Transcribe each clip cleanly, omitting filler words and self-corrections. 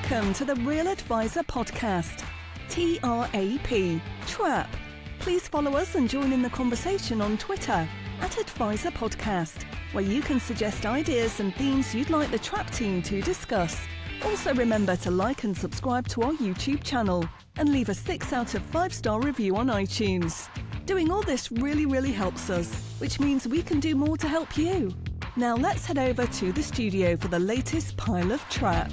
Welcome to the Real Advisor Podcast, TRAP, TRAP. Please follow us and join in the conversation on Twitter @Advisor Podcast, where you can suggest ideas and themes you'd like the TRAP team to discuss. Also remember to like and subscribe to our YouTube channel and leave a 6 out of 5-star review on iTunes. Doing all this really helps us, which means we can do more to help you. Now let's head over to the studio for the latest pile of TRAP.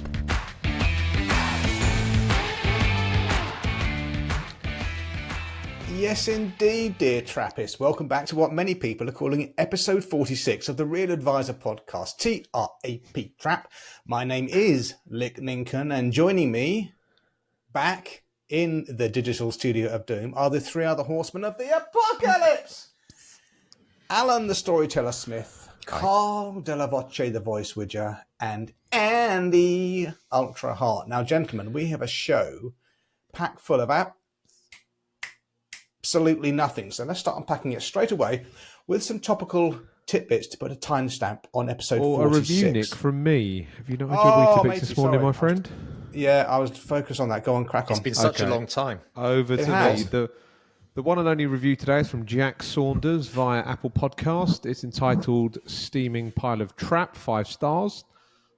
Yes, indeed, dear Trappists. Welcome back to what many people are calling episode 46 of the Real Advisor Podcast, TRAP, TRAP. My name is Lick Lincoln, and joining me back in the digital studio of doom are the three other horsemen of the apocalypse. Alan, the storyteller Smith, Carl Della Voce, the voice widger, and Andy Ultra Heart. Now, gentlemen, we have a show packed full of absolutely nothing. So let's start unpacking it straight away with some topical tidbits to put a timestamp on episode 46. A review, Nick, from me. Have you not enjoyed Weetabix this morning, my friend? I was focused on that. Go on, crack on. It's been such a long time. Over to me. The one and only review today is from Jack Saunders via Apple Podcast. It's entitled Steaming Pile of Trap, 5 stars.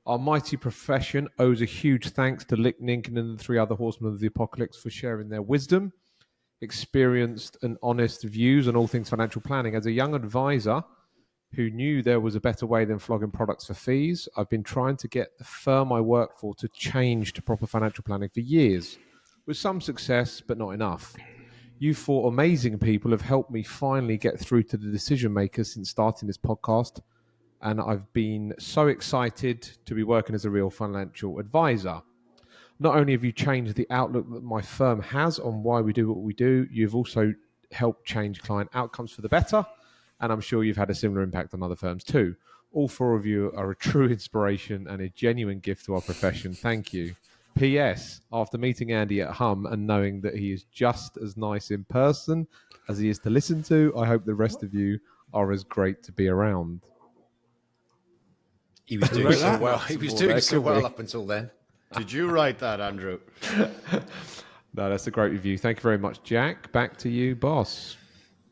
Our mighty profession owes a huge thanks to Lick Lincoln and the three other horsemen of the apocalypse for sharing their wisdom, experienced and honest views on all things financial planning. As a young advisor who knew there was a better way than flogging products for fees, I've been trying to get the firm I work for to change to proper financial planning for years, with some success, but not enough. You four amazing people have helped me finally get through to the decision makers since starting this podcast, and I've been so excited to be working as a real financial advisor. Not only have you changed the outlook that my firm has on why we do what we do, you've also helped change client outcomes for the better, and I'm sure you've had a similar impact on other firms too. All 4 of you are a true inspiration and a genuine gift to our profession. Thank you. P.S. After meeting Andy at Hum and knowing that he is just as nice in person as he is to listen to, I hope the rest of you are as great to be around. He was doing so well. He was doing so well up until then. Did you write that, Andrew? No, that's a great review. Thank you very much, Jack. Back to you, boss.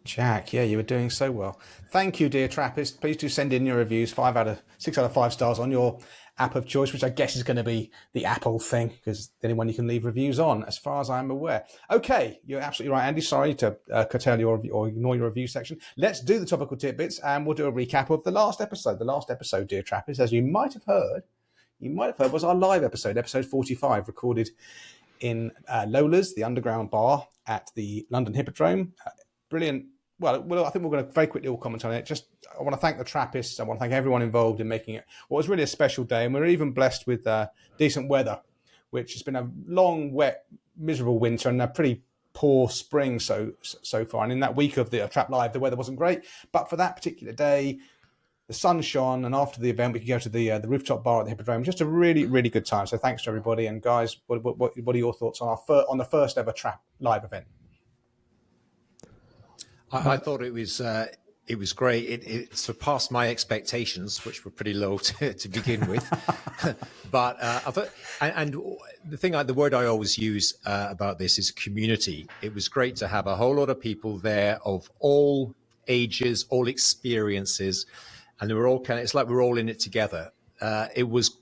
Jack, you were doing so well. Thank you, dear Trappist. Please do send in your reviews, 6 out of 5 stars on your app of choice, which I guess is going to be the Apple thing, because the only one you can leave reviews on, as far as I'm aware. Okay, you're absolutely right, Andy. Sorry to curtail your or ignore your review section. Let's do the topical tidbits, and we'll do a recap of the last episode. The last episode, dear Trappist, as you might have heard, was our live episode 45, recorded in Lola's, the underground bar at the London Hippodrome. Brilliant. Well, I think we're going to very quickly all comment on it. I want to thank the Trappists. I want to thank everyone involved in making it what was really a special day. And we're even blessed with decent weather, which has been a long, wet, miserable winter and a pretty poor spring so far. And in that week of the Trap Live, the weather wasn't great. But for that particular day, the sun shone, and after the event, we could go to the rooftop bar at the Hippodrome. Just a really, really good time. So thanks to everybody. And guys, what are your thoughts on the first ever Trap Live event? I thought it was great. It surpassed my expectations, which were pretty low to begin with. But I thought, and the word I always use about this is community. It was great to have a whole lot of people there of all ages, all experiences. And they were all it's like we're all in it together. It was,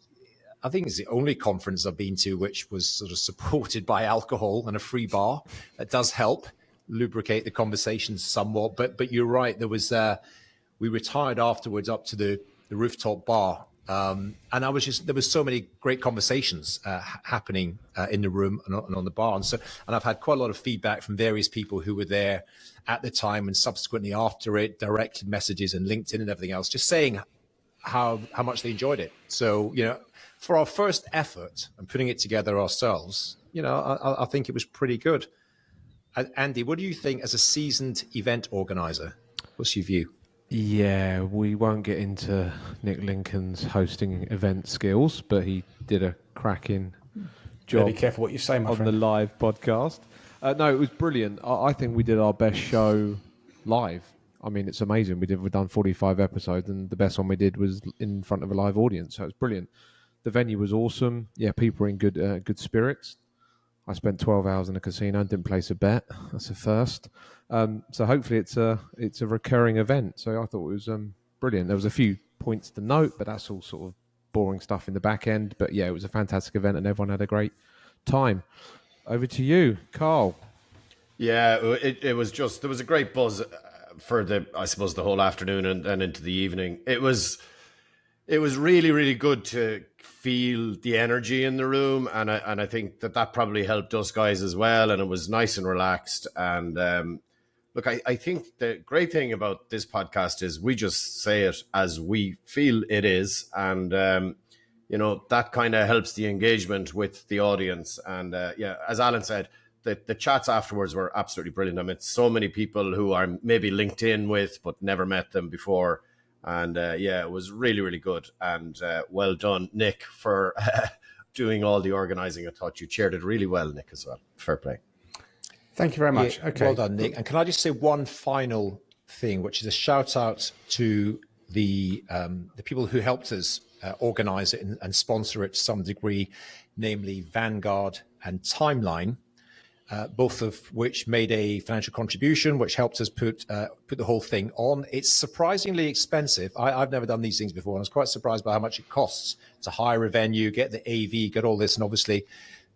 I think it's the only conference I've been to which was sort of supported by alcohol and a free bar. That does help lubricate the conversations somewhat. But you're right, there was, we retired afterwards up to the rooftop bar. And there was so many great conversations happening in the room and on the bar. And I've had quite a lot of feedback from various people who were there at the time and subsequently after it, direct messages and LinkedIn and everything else, just saying how much they enjoyed it. So, for our first effort and putting it together ourselves, I think it was pretty good. Andy, what do you think as a seasoned event organizer? What's your view? Yeah, we won't get into Nick Lincoln's hosting event skills, but he did a cracking job. Be careful what you say, my friend. On the live podcast. No, it was brilliant. I think we did our best show live. I mean, it's amazing. We've done 45 episodes, and the best one we did was in front of a live audience, so it's brilliant. The venue was awesome. Yeah, people were in good spirits. I spent 12 hours in a casino and didn't place a bet. That's a first. So hopefully it's a recurring event. So I thought it was brilliant. There was a few points to note, but that's all sort of boring stuff in the back end. But yeah, it was a fantastic event and everyone had a great time. Over to you, Carl. Yeah, it was just, there was a great buzz for the whole afternoon and into the evening. It was really, really good to feel the energy in the room, and I think that probably helped us guys as well. And it was nice and relaxed. And look, I think the great thing about this podcast is we just say it as we feel it is, and that kind of helps the engagement with the audience. And as Alan said, the chats afterwards were absolutely brilliant. I met so many people who I'm maybe linked in with but never met them before. And it was really, really good. And well done, Nick, for doing all the organising. I thought you chaired it really well, Nick, as well. Fair play. Thank you very much. Yeah, Okay. Well done, Nick. And can I just say one final thing, which is a shout out to the people who helped us organise it and sponsor it to some degree, namely Vanguard and Timeline. Both of which made a financial contribution, which helped us put the whole thing on. It's surprisingly expensive. I've never done these things before, and I was quite surprised by how much it costs to hire a venue, get the AV, get all this, and obviously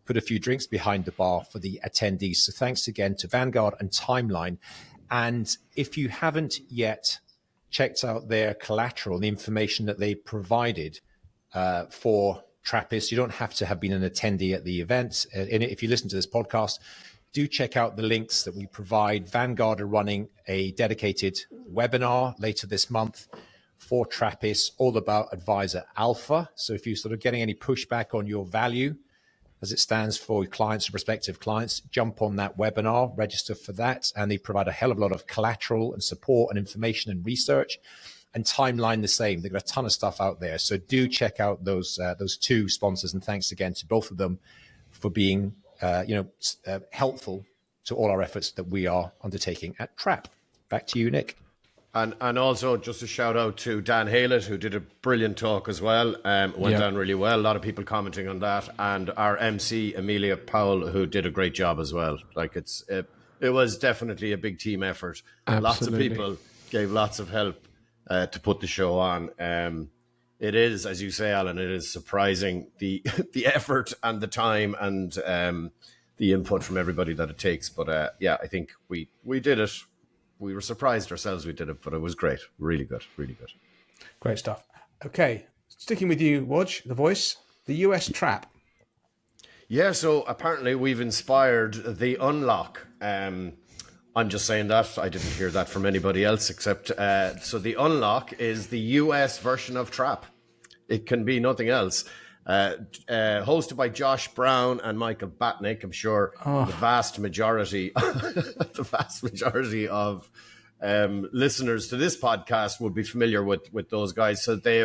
put a few drinks behind the bar for the attendees. So thanks again to Vanguard and Timeline. And if you haven't yet checked out their collateral, the information that they provided for Trappists, you don't have to have been an attendee at the event. And if you listen to this podcast, do check out the links that we provide. Vanguard are running a dedicated webinar later this month for Trappists, all about Advisor Alpha. So if you're sort of getting any pushback on your value, as it stands for clients and prospective clients, jump on that webinar, register for that, and they provide a hell of a lot of collateral and support and information and research. And Timeline the same. They've got a ton of stuff out there. So do check out those two sponsors. And thanks again to both of them for being helpful to all our efforts that we are undertaking at Trap. Back to you, Nick. And also just a shout out to Dan Haylett, who did a brilliant talk as well. Went down really well. A lot of people commenting on that. And our MC, Amelia Powell, who did a great job as well. Like it was definitely a big team effort. Absolutely. Lots of people gave lots of help to put the show on. It is, as you say, Alan, it is surprising the effort and the time and the input from everybody that it takes. But I think we did it. We were surprised ourselves we did it, but it was great. Really good, really good. Great stuff. Okay, sticking with you, Wodge, the voice, the US Trap. Yeah, so apparently we've inspired the Unlock. I'm just saying that. I didn't hear that from anybody else except... so the Unlock is the US version of Trap. It can be nothing else. Hosted by Josh Brown and Michael Batnick. I'm sure the vast majority of listeners to this podcast would be familiar with those guys. So they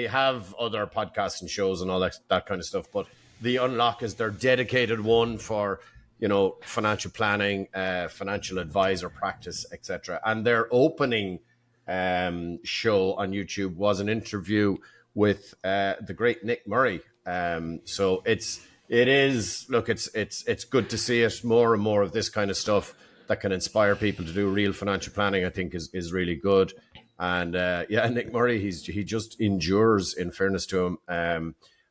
have other podcasts and shows and all that kind of stuff. But the Unlock is their dedicated one for... financial planning, financial advisor practice, etc. And their opening show on YouTube was an interview with the great Nick Murray. So it's good to see it. More and more of this kind of stuff that can inspire people to do real financial planning, I think is really good. And Nick Murray, he just endures, in fairness to him.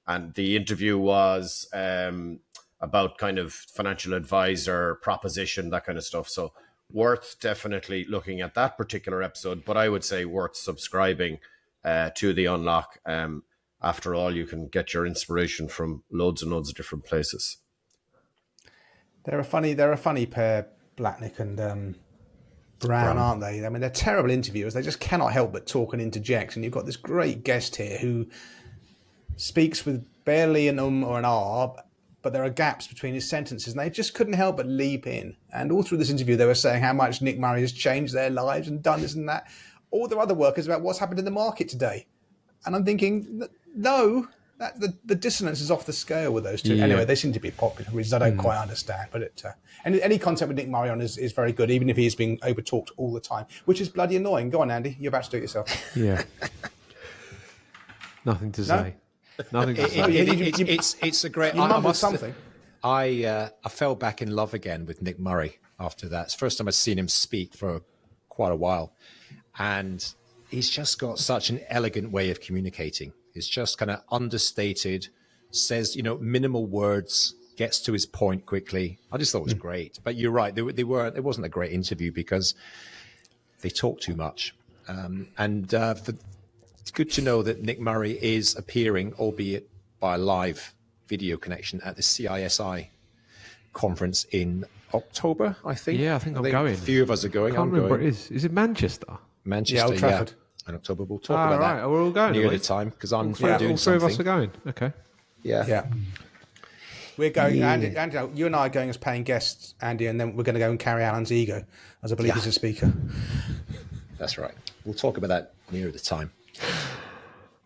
And the interview was about kind of financial advisor proposition, that kind of stuff. So worth definitely looking at that particular episode, but I would say worth subscribing to the Unlock. After all, you can get your inspiration from loads and loads of different places. They're a funny pair, Blacknick and Brown, aren't they? I mean, they're terrible interviewers. They just cannot help but talk and interject. And you've got this great guest here who speaks with barely an or an R, but there are gaps between his sentences, and they just couldn't help but leap in. And all through this interview, they were saying how much Nick Murray has changed their lives and done this and that. All their other work is about what's happened in the market today. And I'm thinking, no, the dissonance is off the scale with those two. Yeah. Anyway, they seem to be popular, which I don't quite understand. But any content with Nick Murray on is very good, even if he's being over-talked all the time, which is bloody annoying. Go on, Andy. You're about to do it yourself. Yeah. Nothing to say. Nothing to say. It's a great. You mumbled something. I fell back in love again with Nick Murray after that. It's the first time I've seen him speak for quite a while, and he's just got such an elegant way of communicating. It's just kind of understated, says minimal words, gets to his point quickly. I just thought it was great. But you're right, it wasn't a great interview because they talk too much. It's good to know that Nick Murray is appearing, albeit by a live video connection, at the CISI conference in October, I think. Yeah, I think I'm going. A few of us are going. I can't remember where it is. Is it Manchester? Manchester, Old Trafford. In October. We'll talk about that. We're all going near the time because I'm doing all three something. of us are going. Okay. Yeah. We're going, Andy, you and I are going as paying guests, Andy, and then we're going to go and carry Alan's ego, as I believe he's a speaker. That's right. We'll talk about that near the time.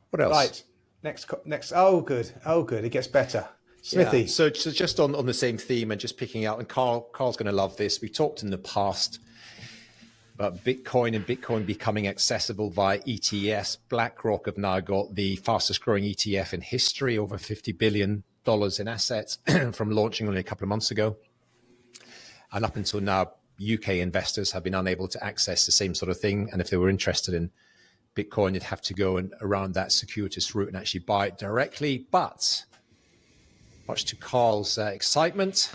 What else? Right. Next. Oh, good. It gets better. Smithy. Yeah. So just on the same theme and just picking out, and Carl's going to love this. We talked in the past about Bitcoin and Bitcoin becoming accessible via ETFs. BlackRock have now got the fastest growing ETF in history, over $50 billion in assets from launching only a couple of months ago. And up until now, UK investors have been unable to access the same sort of thing. And if they were interested in Bitcoin, you'd have to go around that circuitous route and actually buy it directly. But much to Carl's excitement,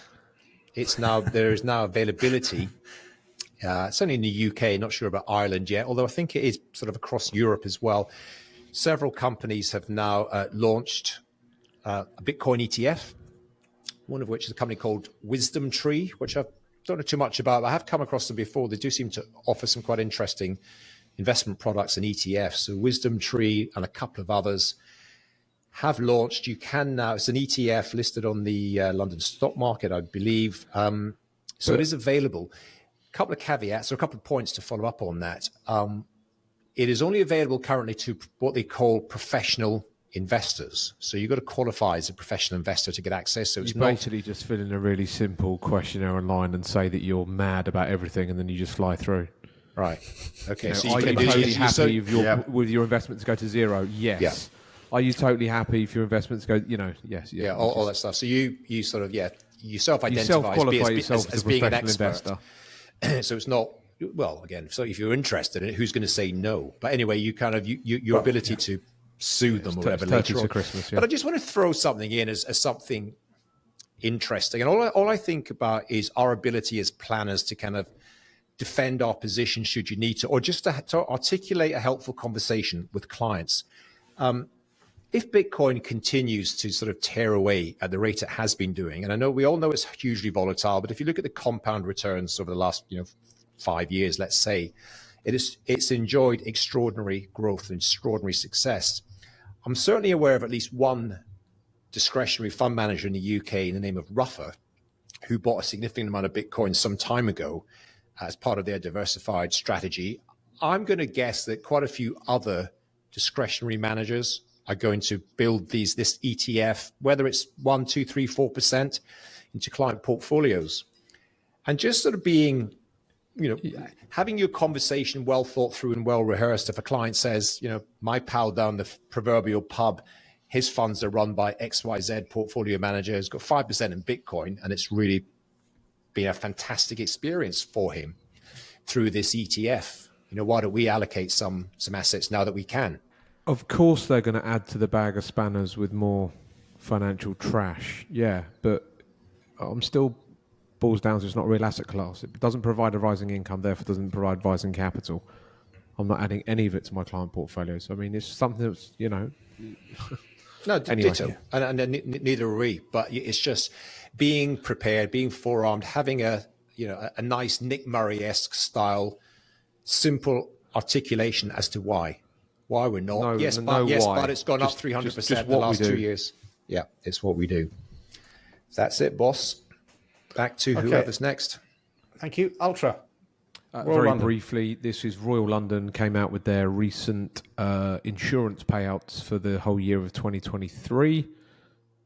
there is now availability. It's only in the UK, not sure about Ireland yet, although I think it is sort of across Europe as well. Several companies have now launched a Bitcoin ETF, one of which is a company called Wisdom Tree, which I don't know too much about. I have come across them before. They do seem to offer some quite interesting investment products and ETFs. So Wisdom Tree and a couple of others have launched. You can now, it's an ETF listed on the London stock market, I believe. So it is available. A couple of caveats or a couple of points to follow up on that. It is only available currently to what they call professional investors. So you've got to qualify as a professional investor to get access. So it's basically just fill in a really simple questionnaire online and say that you're mad about everything, and then you just fly through. Right. Okay. So are you totally happy with your investments go to zero? Yes. Yeah. Are you totally happy if your investments go? Yes. Yeah. All that stuff. So you sort of you self-identify self-qualify yourself as being an expert. Investor. So it's not. Well, again, so if you're interested in it, who's going to say no? But anyway, you kind of your ability to sue them or whatever later on. Christmas, But I just want to throw something in as something interesting, and all I think about is our ability as planners to kind of defend our position should you need to, or just to articulate a helpful conversation with clients. If Bitcoin continues to sort of tear away at the rate it has been doing, and we all know it's hugely volatile, but if you look at the compound returns over the last 5 years, let's say, it's enjoyed extraordinary growth and extraordinary success. I'm certainly aware of at least one discretionary fund manager in the UK in the name of Ruffer, who bought a significant amount of Bitcoin some time ago as part of their diversified strategy. I'm going to guess that quite a few other discretionary managers are going to build this ETF, whether it's 1%, 2%, 3%, 4% into client portfolios. And just sort of being, having your conversation well thought through and well rehearsed. If a client says, my pal down the proverbial pub, his funds are run by XYZ portfolio manager, has got 5% in Bitcoin, and it's really been a fantastic experience for him through this ETF. Why don't we allocate some assets now that we can? Of course, they're going to add to the bag of spanners with more financial trash. Yeah, but I'm still boils down to it's not a real asset class. It doesn't provide a rising income, therefore doesn't provide rising capital. I'm not adding any of it to my client portfolio. So, it's something that's, No, anyway, ditto. And neither are we. But it's just being prepared, being forearmed, having a nice Nick Murray-esque style, simple articulation as to why we're not. But it's gone up 300% in the last 2 years. Yeah, it's what we do. That's it, boss. Back to whoever's next. Thank you. Ultra. Very briefly, this is Royal London came out with their recent insurance payouts for the whole year of 2023.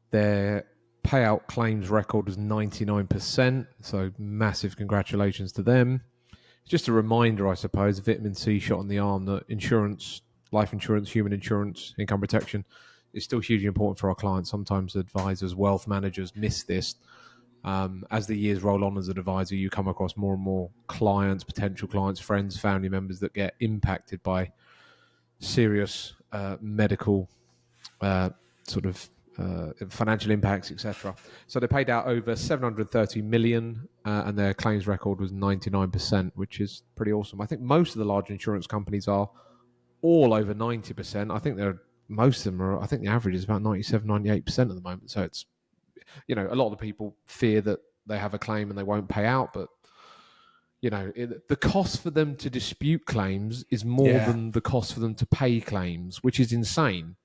Their payout claims record was 99%, so massive congratulations to them. Just a reminder, I suppose, vitamin C shot in the arm that insurance, life insurance, human insurance, income protection it's still hugely important for our clients. Sometimes advisors, wealth managers miss this. As the years roll on as an advisor, you come across more and more clients, potential clients, friends, family members that get impacted by serious medical financial impacts, etc. So they paid out over 730 million, and their claims record was 99%, which is pretty awesome. I think most of the large insurance companies are all over 90%. I think most of them are. I think the average is about 97, 98% at the moment. So it's, a lot of the people fear that they have a claim and they won't pay out, but the cost for them to dispute claims is more than the cost for them to pay claims, which is insane.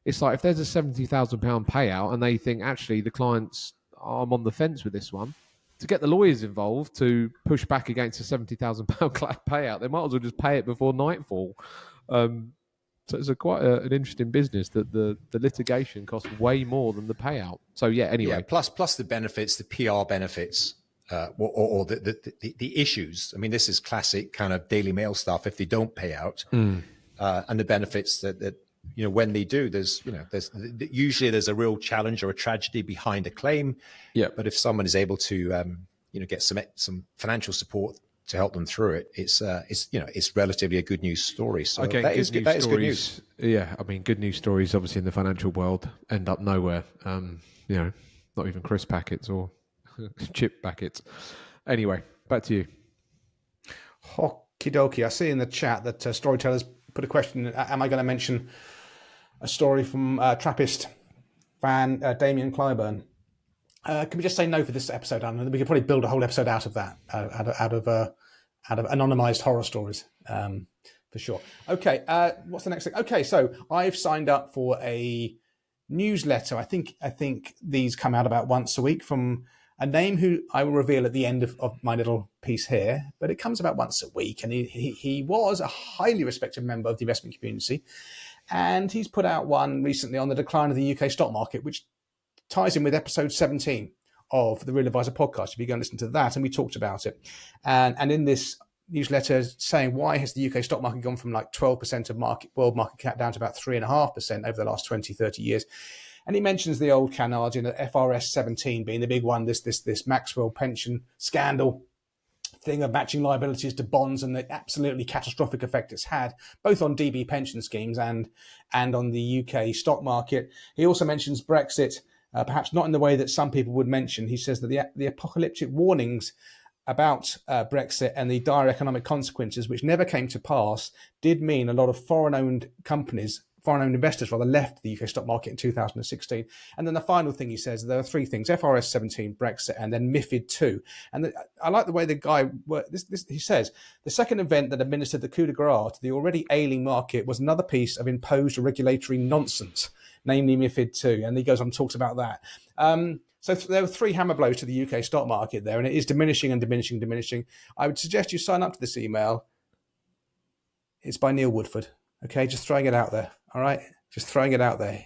It's like if there's a £70,000 payout and they think, actually, the client's, I'm on the fence with this one, to get the lawyers involved to push back against a £70,000 payout, they might as well just pay it before nightfall. So it's quite an interesting business that the litigation costs way more than the payout. So anyway. Yeah, plus the benefits, the PR benefits, or the issues. I mean, this is classic kind of Daily Mail stuff. If they don't pay out, and the benefits that when they do, there's usually there's a real challenge or a tragedy behind a claim. Yeah. But if someone is able to get some financial support to help them through it, it's relatively a good news story. So okay, that is good news. Yeah, I mean, good news stories obviously in the financial world end up nowhere. Not even crisp packets or chip packets. Anyway, back to you. Okie dokie. I see in the chat that Storytellers put a question. Am I going to mention a story from Trappist fan Damien Clyburn? Can we just say no for this episode, Alan? We could probably build a whole episode out of that, out of anonymized horror stories, for sure. Okay, what's the next thing? Okay, so I've signed up for a newsletter. I think these come out about once a week from a name who I will reveal at the end of my little piece here, but it comes about once a week, and he was a highly respected member of the investment community, and he's put out one recently on the decline of the UK stock market, which ties in with episode 17 of the Real Advisor podcast. If you go and listen to that, and we talked about it, and in this newsletter saying why has the UK stock market gone from like 12% of world market cap down to about 3.5% over the last 20, 30 years. And he mentions the old canard, FRS 17 being the big one, this Maxwell pension scandal thing of matching liabilities to bonds and the absolutely catastrophic effect it's had, both on DB pension schemes and on the UK stock market. He also mentions Brexit, perhaps not in the way that some people would mention. He says that the apocalyptic warnings about Brexit and the dire economic consequences, which never came to pass, did mean a lot of foreign-owned investors left the UK stock market in 2016. And then the final thing he says, there are three things: FRS 17, Brexit, and then MiFID 2. And I like the way the guy he says, the second event that administered the coup de grace to the already ailing market was another piece of imposed regulatory nonsense, namely MiFID 2. And he goes on and talks about that. So there were three hammer blows to the UK stock market there, and it is diminishing and diminishing, diminishing. I would suggest you sign up to this email. It's by Neil Woodford. Okay, just throwing it out there. All right, just throwing it out there.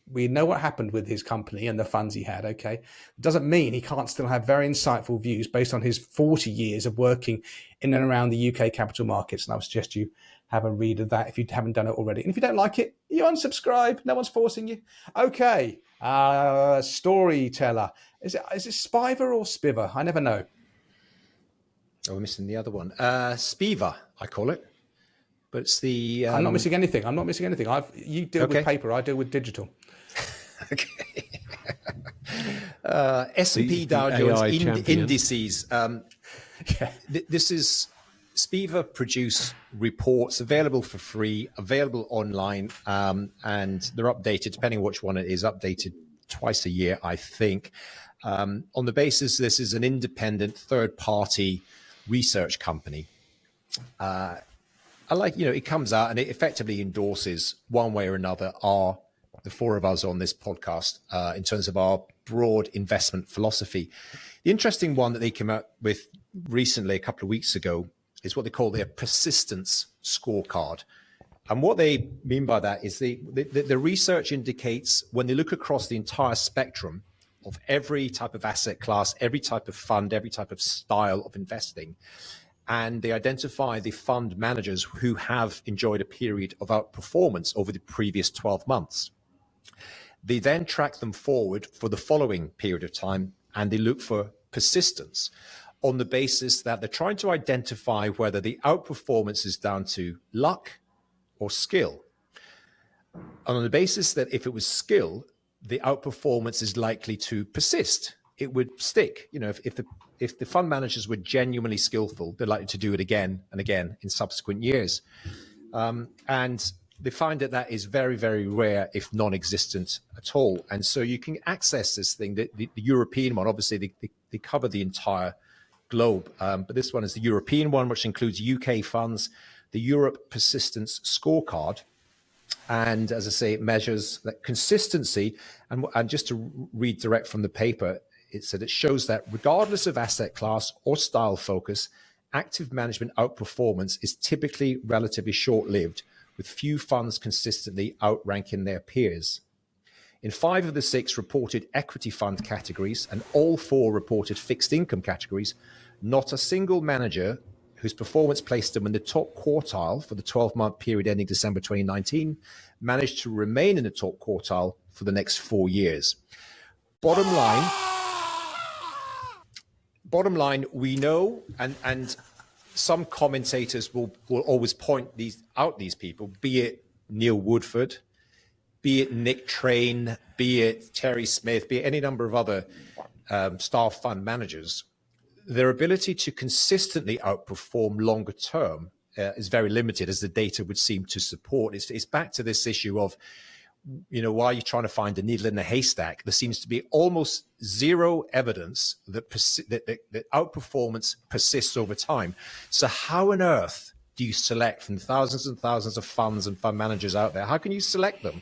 We know what happened with his company and the funds he had. Okay, it doesn't mean he can't still have very insightful views based on his 40 years of working in and around the UK capital markets. And I would suggest you have a read of that if you haven't done it already. And if you don't like it, you unsubscribe. No one's forcing you. Okay, Storyteller. Is it SPIVA or SPIVA? I never know. Oh, we're missing the other one. SPIVA, I call it. But it's the... I'm not missing anything. You deal with paper. I deal with digital. Okay. S&P Dow Jones indices. This is... SPIVA produce reports available for free, available online, and they're updated, depending on which one it is, updated twice a year, I think. On the basis this is an independent third-party research company. It comes out and it effectively endorses one way or another the four of us on this podcast in terms of our broad investment philosophy. The interesting one that they came out with recently, a couple of weeks ago, is what they call their persistence scorecard. And what they mean by that is the research indicates when they look across the entire spectrum of every type of asset class, every type of fund, every type of style of investing, and they identify the fund managers who have enjoyed a period of outperformance over the previous 12 months. They then track them forward for the following period of time, and they look for persistence on the basis that they're trying to identify whether the outperformance is down to luck or skill. And on the basis that if it was skill, the outperformance is likely to persist. It would stick. You know, if the fund managers were genuinely skillful, they're likely to do it again and again in subsequent years. And they find that that is very, very rare, if non-existent at all. And so you can access this thing. The European one, obviously, they cover the entire globe. But this one is the European one, which includes UK funds, the Europe Persistence Scorecard. And as I say, it measures that consistency. And just to read direct from the paper, it said it shows that regardless of asset class or style focus, active management outperformance is typically relatively short-lived, with few funds consistently outranking their peers. In 5 of the 6 reported equity fund categories and all 4 reported fixed income categories, not a single manager whose performance placed them in the top quartile for the 12-month period ending December 2019 managed to remain in the top quartile for the next 4 years. Bottom line, we know, and some commentators will always point these people, be it Neil Woodford, be it Nick Train, be it Terry Smith, be it any number of other star fund managers. Their ability to consistently outperform longer term is very limited, as the data would seem to support. It's back to this issue of, you know, why you're trying to find a needle in a haystack. There seems to be almost zero evidence that outperformance persists over time. So how on earth do you select from thousands and thousands of funds and fund managers out there? How can you select them?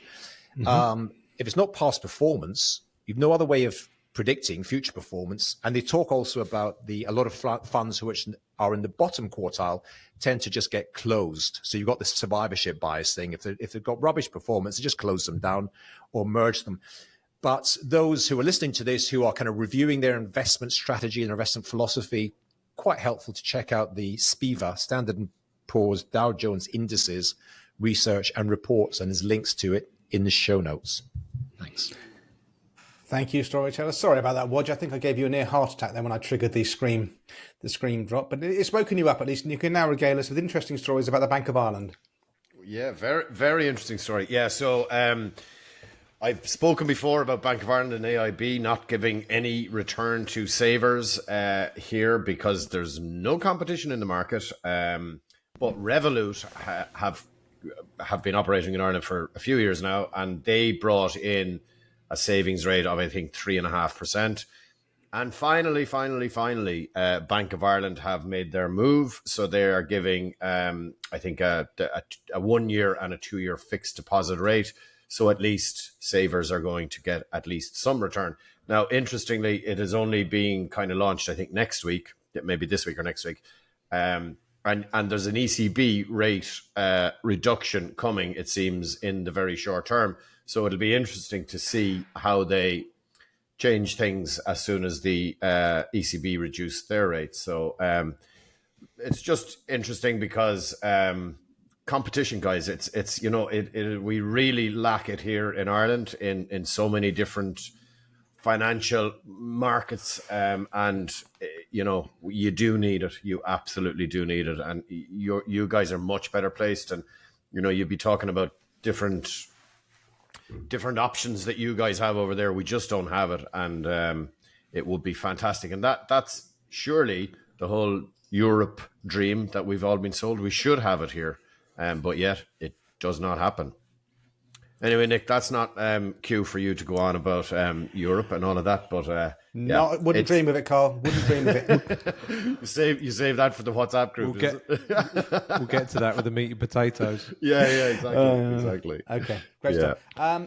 If it's not past performance, you've no other way of predicting future performance. And they talk also about a lot of funds which are in the bottom quartile tend to just get closed. So you've got this survivorship bias thing. If they've got rubbish performance, they just close them down or merge them. But those who are listening to this, who are kind of reviewing their investment strategy and investment philosophy, quite helpful to check out the SPIVA, Standard & Poor's Dow Jones Indices research and reports, and there's links to it in the show notes. Thanks. Thank you, Storyteller. Sorry about that, Wodge. I think I gave you a near heart attack then when I triggered the screen drop. But it's woken you up at least, and you can now regale us with interesting stories about the Bank of Ireland. Yeah, very, very interesting story. Yeah, so I've spoken before about Bank of Ireland and AIB not giving any return to savers here because there's no competition in the market. But Revolut have been operating in Ireland for a few years now, and they brought in a savings rate of, I think, 3.5%. And finally, Bank of Ireland have made their move. So they are giving, I think, a 1 year and a 2 year fixed deposit rate. So at least savers are going to get at least some return. Now, interestingly, it is only being kind of launched, I think, next week, maybe this week or next week. And there's an ECB rate reduction coming, it seems, in the very short term. So it'll be interesting to see how they change things as soon as the ECB reduce their rates. So it's just interesting because competition, guys, it's you know, we really lack it here in Ireland in so many different financial markets, and you know, you do need it. You absolutely do need it, and you guys are much better placed. And you know, you'd be talking about different options that you guys have over there. We just don't have it, and it would be fantastic. And that's surely the whole Europe dream that we've all been sold. We should have it here, but yet it does not happen. Anyway, Nick, that's not cue for you to go on about Europe and all of that, but no, wouldn't dream of it, Carl. Wouldn't dream of it. You save that for the WhatsApp group. We'll get to that with the meaty potatoes. Yeah, exactly. Okay, great stuff.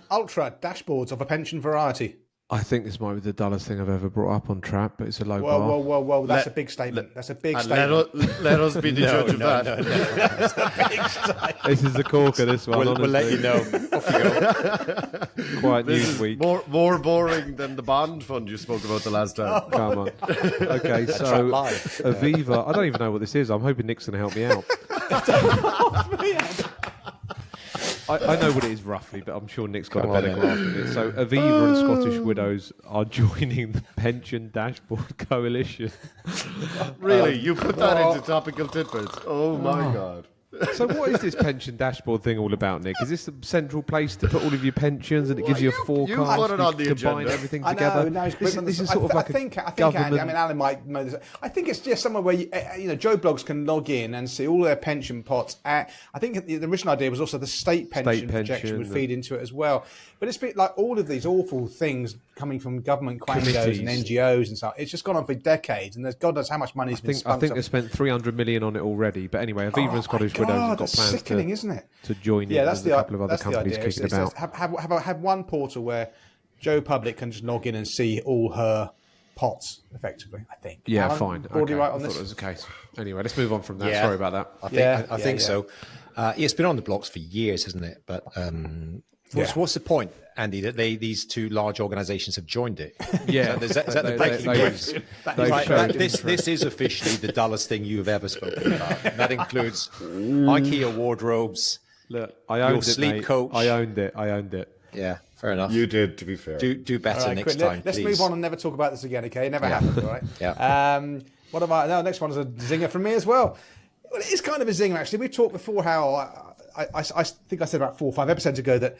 Ultra dashboards of a pension variety. I think this might be the dullest thing I've ever brought up on Trap, but it's a low bar. Whoa. That's a big statement. That's a big statement. Let us be the judge of that. No. That's a big statement. This is the corker, this one. We'll let you know. Off you go. Quite This Newsweek. is more boring than the bond fund you spoke about the last time. Come on. Okay, so Aviva. I don't even know what this is. I'm hoping Nick's going to help me out. I know what it is roughly, but I'm sure Nick's got a better grasp of it. So Aviva and Scottish Widows are joining the Pension Dashboard Coalition. Really? You put that into topical tidbits? Oh my God. So what is this pension dashboard thing all about, Nick? Is this a central place to put all of your pensions and it gives you a forecast? You put it on the combine agenda. everything I together. know, This is sort of like I think government. Andy, I mean, Alan might know this. I think it's just somewhere where Joe blogs can log in and see all their pension pots. I think the original idea was also the state pension projection would feed into it as well. But it's been like all of these awful things coming from government quangos and NGOs and stuff. It's just gone on for decades, and there's God knows how much money's been spent. I think they spent 300 million on it already. But anyway, Aviva and Scottish Widows have got plans sickening, isn't it? to join in. There's a couple of other companies kicking about. Have one portal where Joe Public can just log in and see all her pots, effectively, I think. Yeah, Alan, fine. Broadly Okay. right on I thought this? it was the case. Anyway, let's move on from that. Yeah. Sorry about that. I think so. It's been on the blocks for years, hasn't it? But what's the point, Andy, that these two large organisations have joined it? Yeah. Is that the breaking news? This is officially the dullest thing you've ever spoken about. And that includes IKEA wardrobes. Look, I owned your it, sleep mate. coach. I owned it. Yeah, fair enough. You did, to be fair. Do better All right, next quick, time, let's please. move on and never talk about this again, okay? It never happened, all right? Yeah. What about now? Next one is a zinger from me as well. Well, it is kind of a zinger, actually. We've talked before how I think I said about 4 or 5 episodes ago that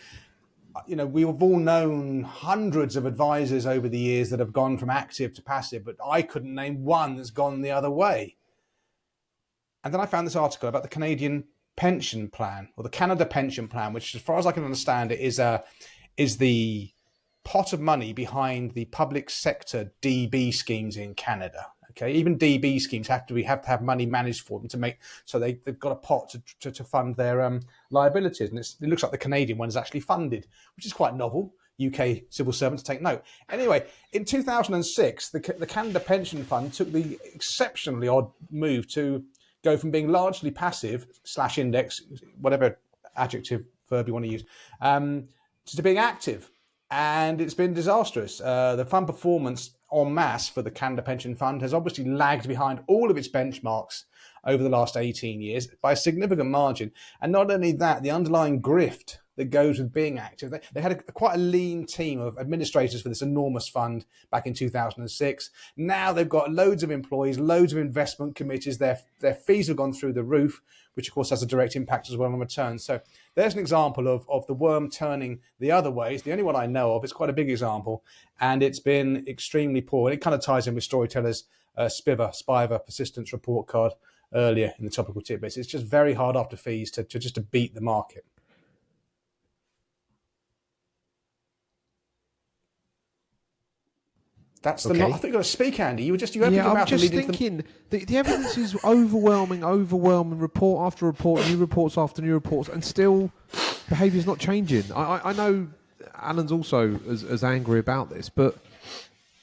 we've all known hundreds of advisors over the years that have gone from active to passive, but I couldn't name one that's gone the other way. And then I found this article about the Canadian pension plan, or the Canada pension plan, which, as far as I can understand it, is the pot of money behind the public sector DB schemes in Canada. Okay, even DB schemes have to have money managed for them to make, so they've got a pot to fund their liabilities, and it looks like the Canadian one is actually funded, which is quite novel. UK civil servants take note. Anyway, in 2006, the Canada Pension Fund took the exceptionally odd move to go from being largely passive / index, whatever adjective verb you want to use, to being active. And it's been disastrous. The fund performance en masse for the Canada Pension Fund has obviously lagged behind all of its benchmarks over the last 18 years by a significant margin. And not only that, the underlying grift that goes with being active. They had quite a lean team of administrators for this enormous fund back in 2006. Now they've got loads of employees, loads of investment committees. Their fees have gone through the roof, which of course has a direct impact as well on returns. So there's an example of the worm turning the other way. It's the only one I know of. It's quite a big example, and it's been extremely poor. And it kind of ties in with Storyteller's SPIVA Persistence report card earlier in the topical tidbits. It's just very hard after fees to beat the market. That's the. Okay. I think you've got to speak, Andy. You opened your I'm mouth just and leading thinking the evidence is overwhelming, report after report, new reports after new reports, and still behaviour's not changing. I know Alan's also as angry about this, but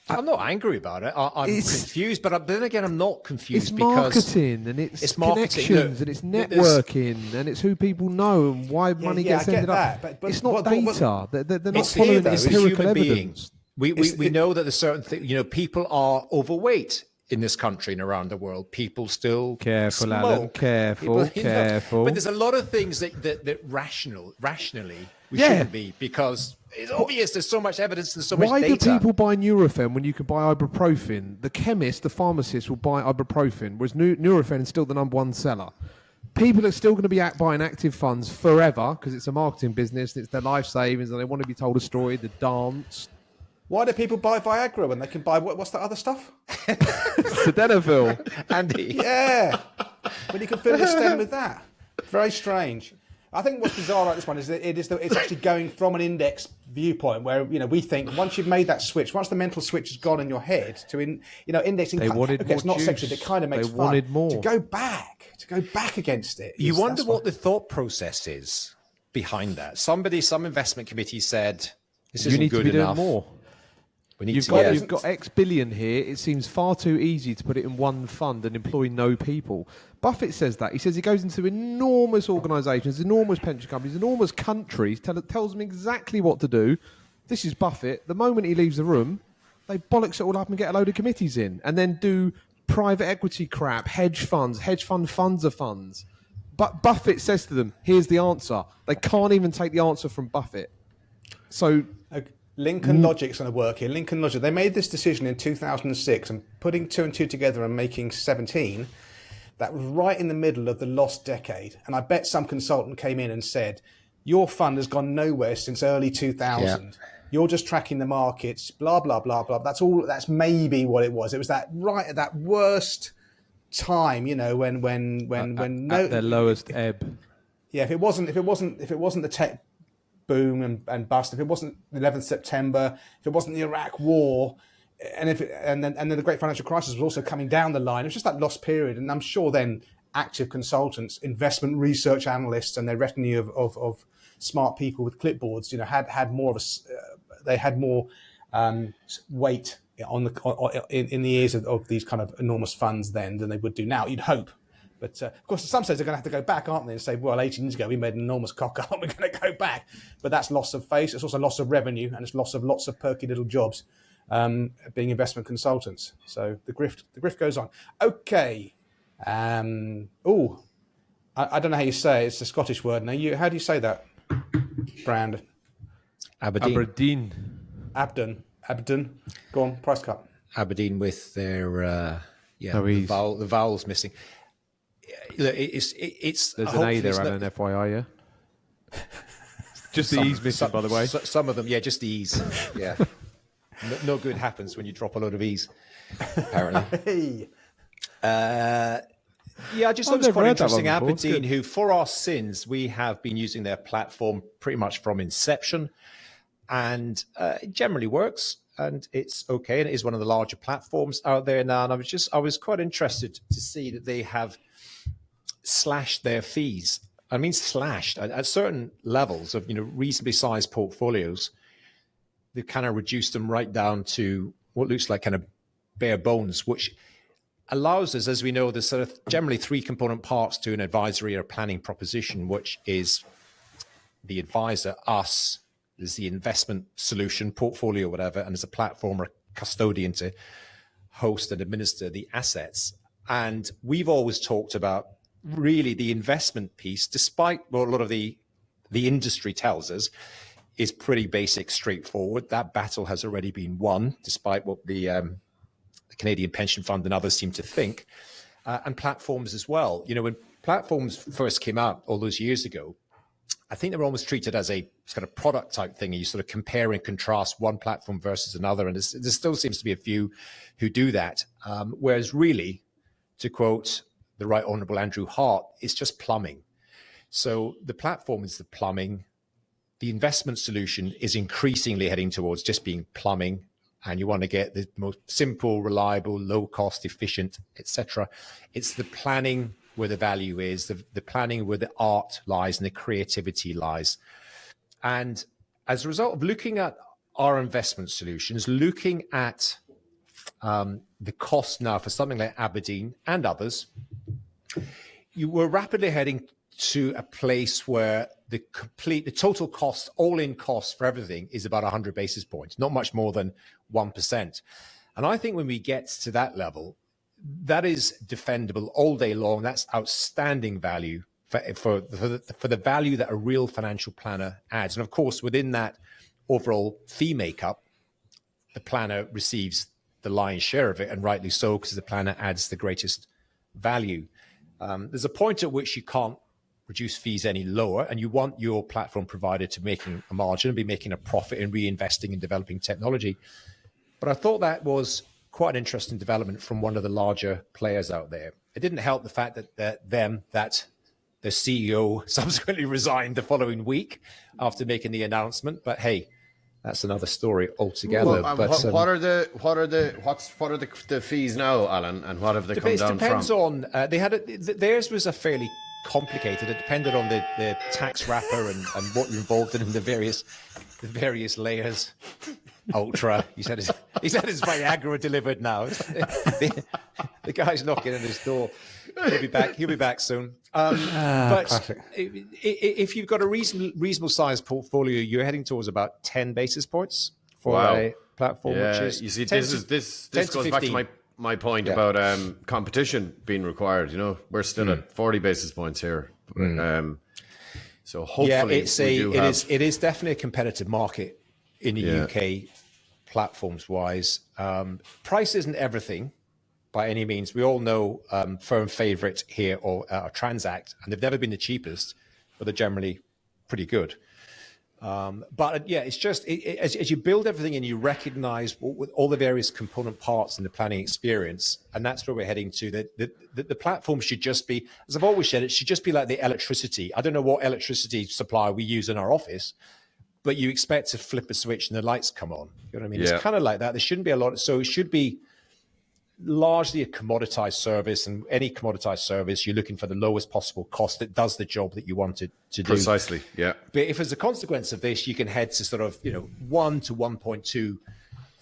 I'm not angry about it. I'm confused, but then again, I'm not confused it's because marketing and it's connections and it's networking and it's who people know and why money gets ended up. But it's not but data. They're not it's following it's empirical human evidence. beings. We know that there's certain things, people are overweight in this country and around the world. People still Careful, smoke. Alan. Careful, careful. But there's a lot of things that rationally we shouldn't be, because it's obvious there's so much evidence and so much Why data. do people buy Nurofen when you can buy ibuprofen? The chemist, the pharmacist will buy ibuprofen, whereas Nurofen is still the number one seller. People are still going to be buying active funds forever because it's a marketing business, it's their life savings, and they want to be told a story, the dance. Why do people buy Viagra when they can buy what's that other stuff? Sildenafil. Andy. Yeah, when you can fill your stem with that. Very strange. I think what's bizarre about this one is that it's actually going from an index viewpoint where we think once you've made that switch, once the mental switch has gone in your head to indexing, They wanted more it's not juice. sexy. It kind of makes They fun. wanted more. To go back against it. You wonder that's what the thought process is behind that. Some investment committee said this You isn't need good to be enough. doing more. We need You've to got X billion here. It seems far too easy to put it in one fund and employ no people. Buffett says that. He says he goes into enormous organisations, enormous pension companies, enormous countries, tells them exactly what to do. This is Buffett. The moment he leaves the room, they bollocks it all up and get a load of committees in and then do private equity crap, hedge funds of funds. But Buffett says to them, here's the answer. They can't even take the answer from Buffett. So Lincoln Logic's going to work here. Lincoln Logic, they made this decision in 2006 and putting 2 and 2 together and making 17. That was right in the middle of the lost decade. And I bet some consultant came in and said, your fund has gone nowhere since early 2000. Yeah. You're just tracking the markets, blah, blah, blah, blah. That's maybe what it was. It was that right at that worst time, you know, when at their lowest ebb. Yeah, if it wasn't the tech boom and bust, if it wasn't the 11th September, if it wasn't the Iraq War, and then the Great Financial Crisis was also coming down the line, it was just that lost period. And I'm sure then active consultants, investment research analysts, and their retinue of smart people with clipboards, you know, had more of they had more weight in the ears of these kind of enormous funds then than they would do now. You'd hope. But of course, at some stage they're going to have to go back, aren't they, and say, well, 18 years ago we made an enormous cock up, we're going to go back. But that's loss of face. It's also loss of revenue, and it's loss of lots of perky little jobs being investment consultants. So the grift goes on. Okay. I don't know how you say it. It's a Scottish word. Now, how do you say that, Brand? Abrdn. Abrdn. Go on, price cut. Abrdn with their the vowels missing. It's there's an A there and an FYI, yeah. Just the E's missing, by the way. Some of them, yeah, just the E's. Yeah. No good happens when you drop a load of E's, apparently. I just thought it was quite interesting. Abrdn, who for our sins, we have been using their platform pretty much from inception, and it generally works, and it's okay, and it is one of the larger platforms out there now. And I was quite interested to see that they have slashed their fees. I mean, slashed at certain levels of, you know, reasonably sized portfolios. They've kind of reduced them right down to what looks like kind of bare bones, which allows us, as we know, there's sort of generally 3 component parts to an advisory or planning proposition, which is the advisor, us, there's the investment solution, portfolio, whatever, and there's a platform or custodian to host and administer the assets. And we've always talked about really the investment piece, despite what a lot of the industry tells us, is pretty basic, straightforward. That battle has already been won, despite what the Canadian Pension Fund and others seem to think, and platforms as well. You know, when platforms first came out all those years ago, I think they were almost treated as a kind of product type thing. You sort of compare and contrast one platform versus another, and there still seems to be a few who do that. Whereas really, to quote the Right Honourable Andrew Hart, it's just plumbing. So the platform is the plumbing. The investment solution is increasingly heading towards just being plumbing, and you want to get the most simple, reliable, low cost, efficient, etc. It's the planning where the value is, the planning where the art lies and the creativity lies. And as a result of looking at our investment solutions, looking at the cost now for something like Abrdn and others, you were rapidly heading to a place where the total cost, all-in cost for everything is about 100 basis points, not much more than 1%. And I think when we get to that level, that is defendable all day long. That's outstanding value for the value that a real financial planner adds. And of course, within that overall fee makeup, the planner receives the lion's share of it, and rightly so, because the planner adds the greatest value. There's a point at which you can't reduce fees any lower, and you want your platform provider to making a margin and be making a profit and reinvesting in developing technology. But I thought that was quite an interesting development from one of the larger players out there. It didn't help the fact that the CEO subsequently resigned the following week after making the announcement. But hey, that's another story altogether. Well, but what are the fees now, Alan, and what have they come down from? It depends on theirs was a fairly complicated. It depended on the tax wrapper and what you're involved in the various layers. Ultra. He said his Viagra delivered now. The guy's knocking on his door. He'll be back soon. But if you've got a reasonable sized portfolio, you're heading towards about 10 basis points for a platform. Yeah, which is you see, this goes back to my point about competition being required. You know, we're still at 40 basis points here. So hopefully, it is definitely a competitive market in the UK, platforms wise. Price isn't everything by any means. We all know firm favorite here or Transact, and they've never been the cheapest, but they're generally pretty good. But yeah, it's just as you build everything and you recognize all the various component parts in the planning experience, and that's where we're heading to. The platform should just be, as I've always said, it should just be like the electricity. I don't know what electricity supply we use in our office, but you expect to flip a switch and the lights come on. You know what I mean? It's kind of like that. There shouldn't be a lot. So it should be largely a commoditized service, and any commoditized service, you're looking for the lowest possible cost that does the job that you want it to do. Precisely, yeah. But if as a consequence of this, you can head to sort of 1 to 1.2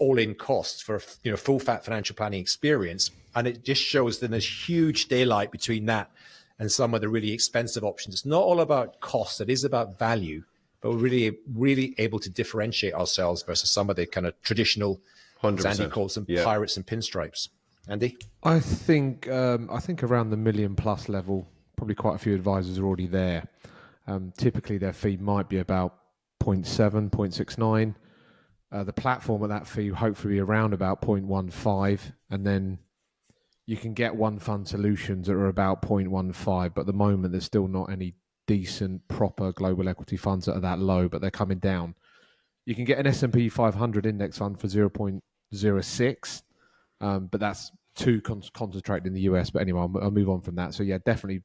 all-in costs for full fat financial planning experience, and it just shows that there's huge daylight between that and some of the really expensive options. It's not all about cost; it is about value. But we're really able to differentiate ourselves versus some of the kind of traditional, as Andy calls them, pirates and pinstripes. Andy? I think around the $1 million plus level, probably quite a few advisors are already there. Typically, their fee might be about 0.7, 0.69. The platform at that fee hopefully around about 0.15, and then you can get one fund solutions that are about 0.15. But at the moment, there's still not any decent, proper global equity funds that are that low, but they're coming down. You can get an S&P 500 index fund for 0.06. But that's too concentrated in the US. But anyway, I'll move on from that. So yeah, definitely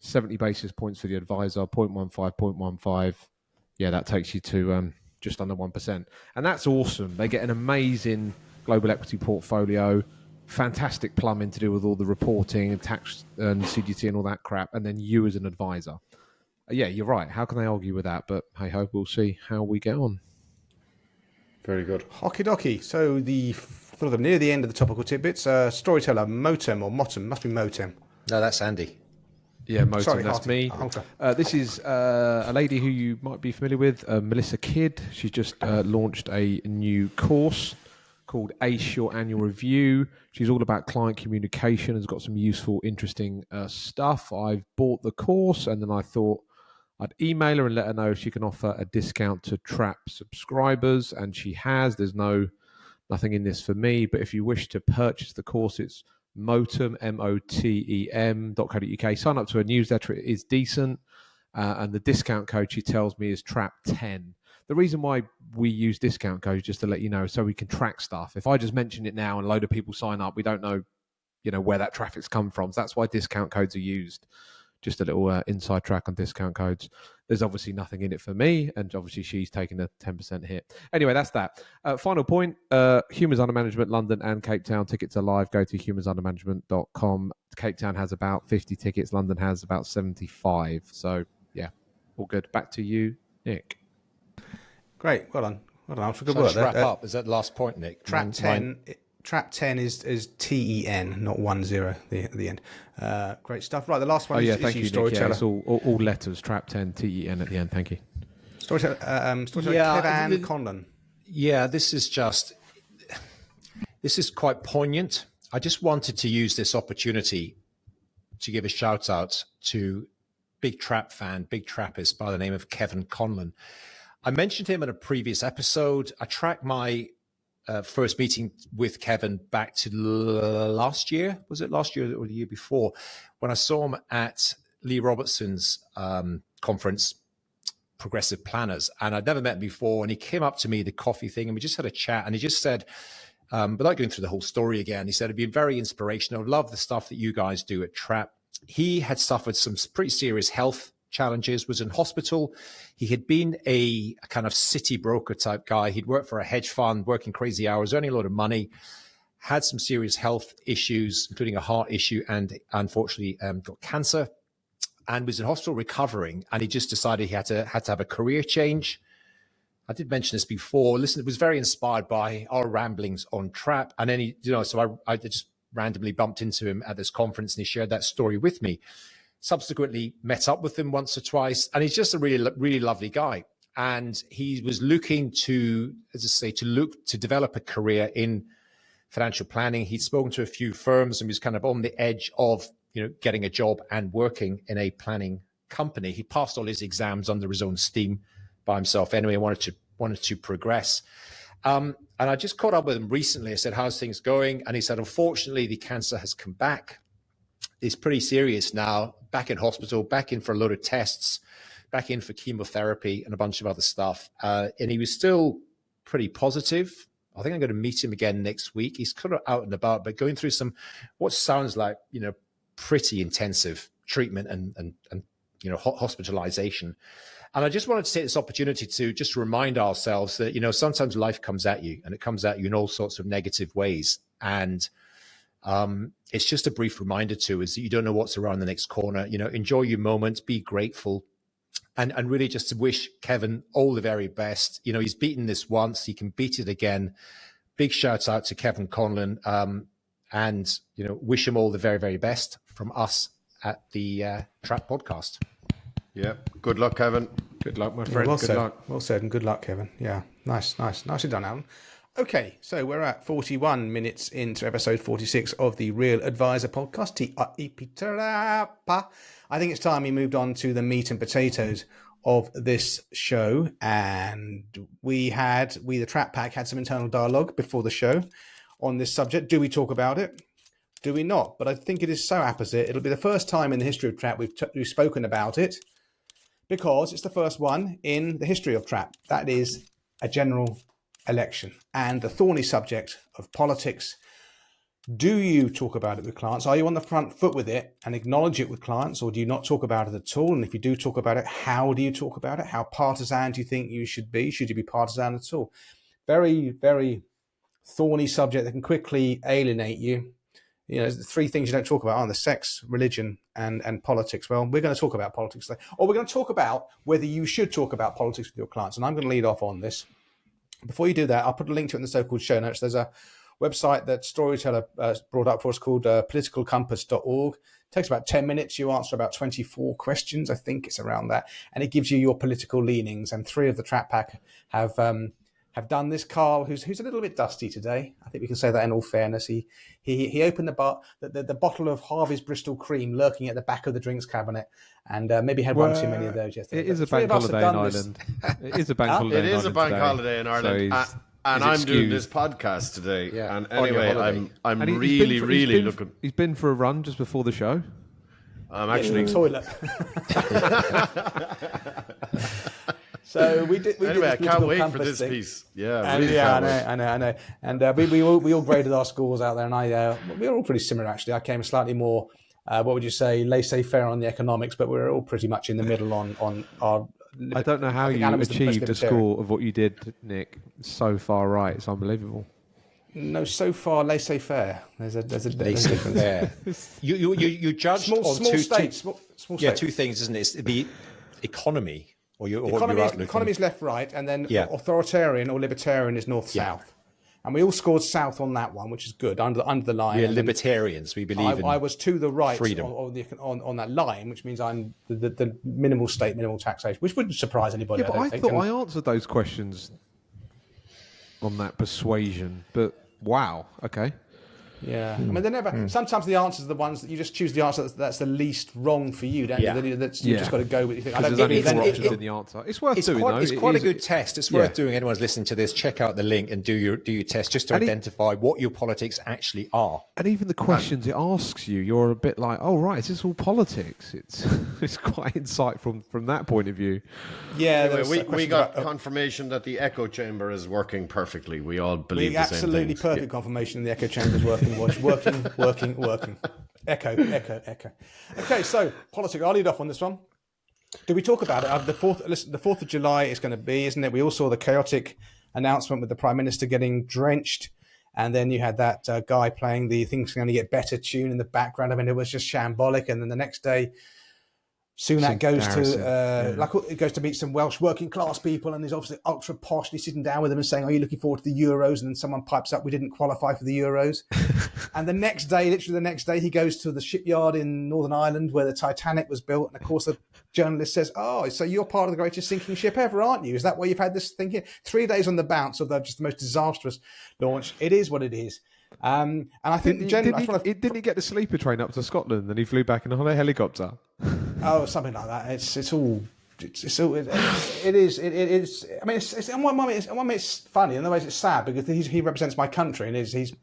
70 basis points for the advisor, 0.15, 0.15. Yeah, that takes you to just under 1%. And that's awesome. They get an amazing global equity portfolio, fantastic plumbing to do with all the reporting and tax and CGT and all that crap. And then you as an advisor. Yeah, you're right. How can they argue with that? But hey ho, we'll see how we get on. Very good. Hockey dokie. So sort of near the end of the topical tidbits, storyteller, Motem or Motem, must be Motem. No, that's Andy. Yeah, Motem, Sorry, that's Harty. me. This is a lady who you might be familiar with, Melissa Kidd. She's just launched a new course called Ace Your Annual Review. She's all about client communication, has got some useful, interesting stuff. I've bought the course, and then I thought I'd email her and let her know if she can offer a discount to Trap subscribers, and she has. There's nothing in this for me, but if you wish to purchase the course, it's Motem, motem.co.uk. Sign up to her newsletter. It is decent, and the discount code she tells me is TRAP10. The reason why we use discount codes, just to let you know, so we can track stuff. If I just mention it now and a load of people sign up, we don't know, where that traffic's come from. So that's why discount codes are used. Just a little inside track on discount codes. There's obviously nothing in it for me, and obviously she's taking a 10% hit. Anyway, that's that. Final point, Humans Under Management, London and Cape Town. Tickets are live. Go to humansundermanagement.com. Cape Town has about 50 tickets. London has about 75. So, yeah, all good. Back to you, Nick. Great. Well done. For good So work. wrap up. Is that the last point, Nick? Trap 10. Trap 10 is TEN, not 10 at the end. Great stuff. Right, the last one is thank you, storyteller. Nick. Yeah, it's all letters. Trap 10, TEN at the end. Thank you. Storyteller Kevin Conlon. Yeah, this is quite poignant. I just wanted to use this opportunity to give a shout out to big trap fan, big trappist by the name of Kevin Conlon. I mentioned him in a previous episode. I tracked my first meeting with Kevin back to last year. Was it last year or the year before? When I saw him at Lee Robertson's conference, Progressive Planners. And I'd never met him before. And he came up to me, the coffee thing, and we just had a chat. And he just said, without going through the whole story again, he said, it'd been very inspirational. Love the stuff that you guys do at Trap. He had suffered some pretty serious health challenges, was in hospital. He had been a kind of city broker type guy. He'd worked for a hedge fund, working crazy hours, earning a lot of money, had some serious health issues, including a heart issue, and unfortunately got cancer, and was in hospital recovering. And he just decided he had to have a career change. I did mention this before. Listen, it was very inspired by our ramblings on Trap. And then so I just randomly bumped into him at this conference, and he shared that story with me. Subsequently met up with him once or twice, and he's just a really, really lovely guy. And he was looking to develop a career in financial planning. He'd spoken to a few firms and was kind of on the edge of, getting a job and working in a planning company. He passed all his exams under his own steam by himself. Anyway, wanted to progress. And I just caught up with him recently. I said, how's things going? And he said, unfortunately, the cancer has come back. It's pretty serious now, back in hospital, back in for a load of tests, back in for chemotherapy and a bunch of other stuff. And he was still pretty positive. I think I'm going to meet him again next week. He's kind of out and about, but going through what sounds like, pretty intensive treatment and hospitalization. And I just wanted to take this opportunity to just remind ourselves that, sometimes life comes at you, and it comes at you in all sorts of negative ways. And it's just a brief reminder is that you don't know what's around the next corner. Enjoy your moment, be grateful, and really just to wish Kevin all the very best. He's beaten this once, he can beat it again. Big shout out to Kevin Conlon, and wish him all the very, very best from us at the Trap Podcast. Yeah. Good luck, Kevin. Good luck, my friend. Well Good said. luck. Well said, and good luck, Kevin. Yeah, nice. Nicely done, Alan. Okay, so we're at 41 minutes into episode 46 of the Real Advisor podcast. I think it's time we moved on to the meat and potatoes of this show, and we the Trap Pack had some internal dialogue before the show on this subject. Do we talk about it? Do we not? But I think it is so apposite. It'll be the first time in the history of Trap we've spoken about it, because it's the first one in the history of Trap. That is a general election and the thorny subject of politics. Do you talk about it with clients? Are you on the front foot with it and acknowledge it with clients, or do you not talk about it at all? And if you do talk about it, how do you talk about it? How partisan do you think you should be? Should you be partisan at all? Very, very thorny subject that can quickly alienate you. The three things you don't talk about are the sex, religion, and politics. Well, we're going to talk about politics today, or we're going to talk about whether you should talk about politics with your clients. And I'm going to lead off on this. Before you do that, I'll put a link to it in the so-called show notes. There's a website that Storyteller brought up for us called politicalcompass.org. It takes about 10 minutes. You answer about 24 questions. I think it's around that. And it gives you your political leanings. And 3 of the Trap Pack have done this. Carl, who's a little bit dusty today, I think we can say that in all fairness. He opened the bottle of Harvey's Bristol Cream lurking at the back of the drinks cabinet, and maybe had one too many of those yesterday. It is a bank holiday in Ireland. It is a bank holiday. It is a bank holiday in Ireland, and I'm doing this podcast today. Yeah. And anyway, I'm really looking. He's been for a run just before the show. I'm actually in the toilet. So we did. Anyway, I can't wait for this piece. Yeah, I know. And we all graded our scores out there, and we were all pretty similar actually. I came slightly more, what would you say, laissez-faire on the economics, but we were all pretty much in the middle on our. I don't know how you achieved a score of what you did, Nick. So far right, it's unbelievable. No, so far laissez-faire. There's a laissez-faire. You judged small states. Two things, isn't it? It's the economy. Economy is left, right, and then authoritarian or libertarian is north, south. And we all scored south on that one, which is good, under the line. We're libertarians. We believe in I was to the right freedom. on that line, which means I'm the minimal state, minimal taxation, which wouldn't surprise anybody. Yeah, but I thought I answered those questions on that persuasion, but wow, okay. Yeah, I mean, they never. Sometimes the answers are the ones that you just choose the answer that's the least wrong for you, don't you? You've just got to go with. There's only 4 options in the answer. It's worth doing, though. It's quite a good test. It's worth doing. Anyone's listening to this, check out the link and do your test just to identify what your politics actually are. And even the questions it asks you, you're a bit like, oh right, is this all politics? It's quite insightful from that point of view. Yeah, anyway, we got confirmation that the echo chamber is working perfectly. We all believe the same thing. Absolutely perfect confirmation the echo chamber is working. Working. Echo. Okay, so politics. I'll lead off on this one. Do we talk about it? The 4th of July is going to be, isn't it? We all saw the chaotic announcement with the Prime Minister getting drenched. And then you had that guy playing the Things Going to Get Better tune in the background. I mean, it was just shambolic. And then the next day, Sunak goes to meet some Welsh working class people, and he's obviously ultra poshly sitting down with them and saying, "Are you looking forward to the Euros?" And then someone pipes up, "We didn't qualify for the Euros." And literally the next day, he goes to the shipyard in Northern Ireland where the Titanic was built, and of course the journalist says, "Oh, so you're part of the greatest sinking ship ever, aren't you? Is that why you've had this thing here?" 3 days on the bounce of just the most disastrous launch. It is what it is. And I think Didn't he get the sleeper train up to Scotland and he flew back in a helicopter? Oh, something like that. It's all. It is. I mean, it's on one moment it's funny, and other ways it's sad because he represents my country, and he's.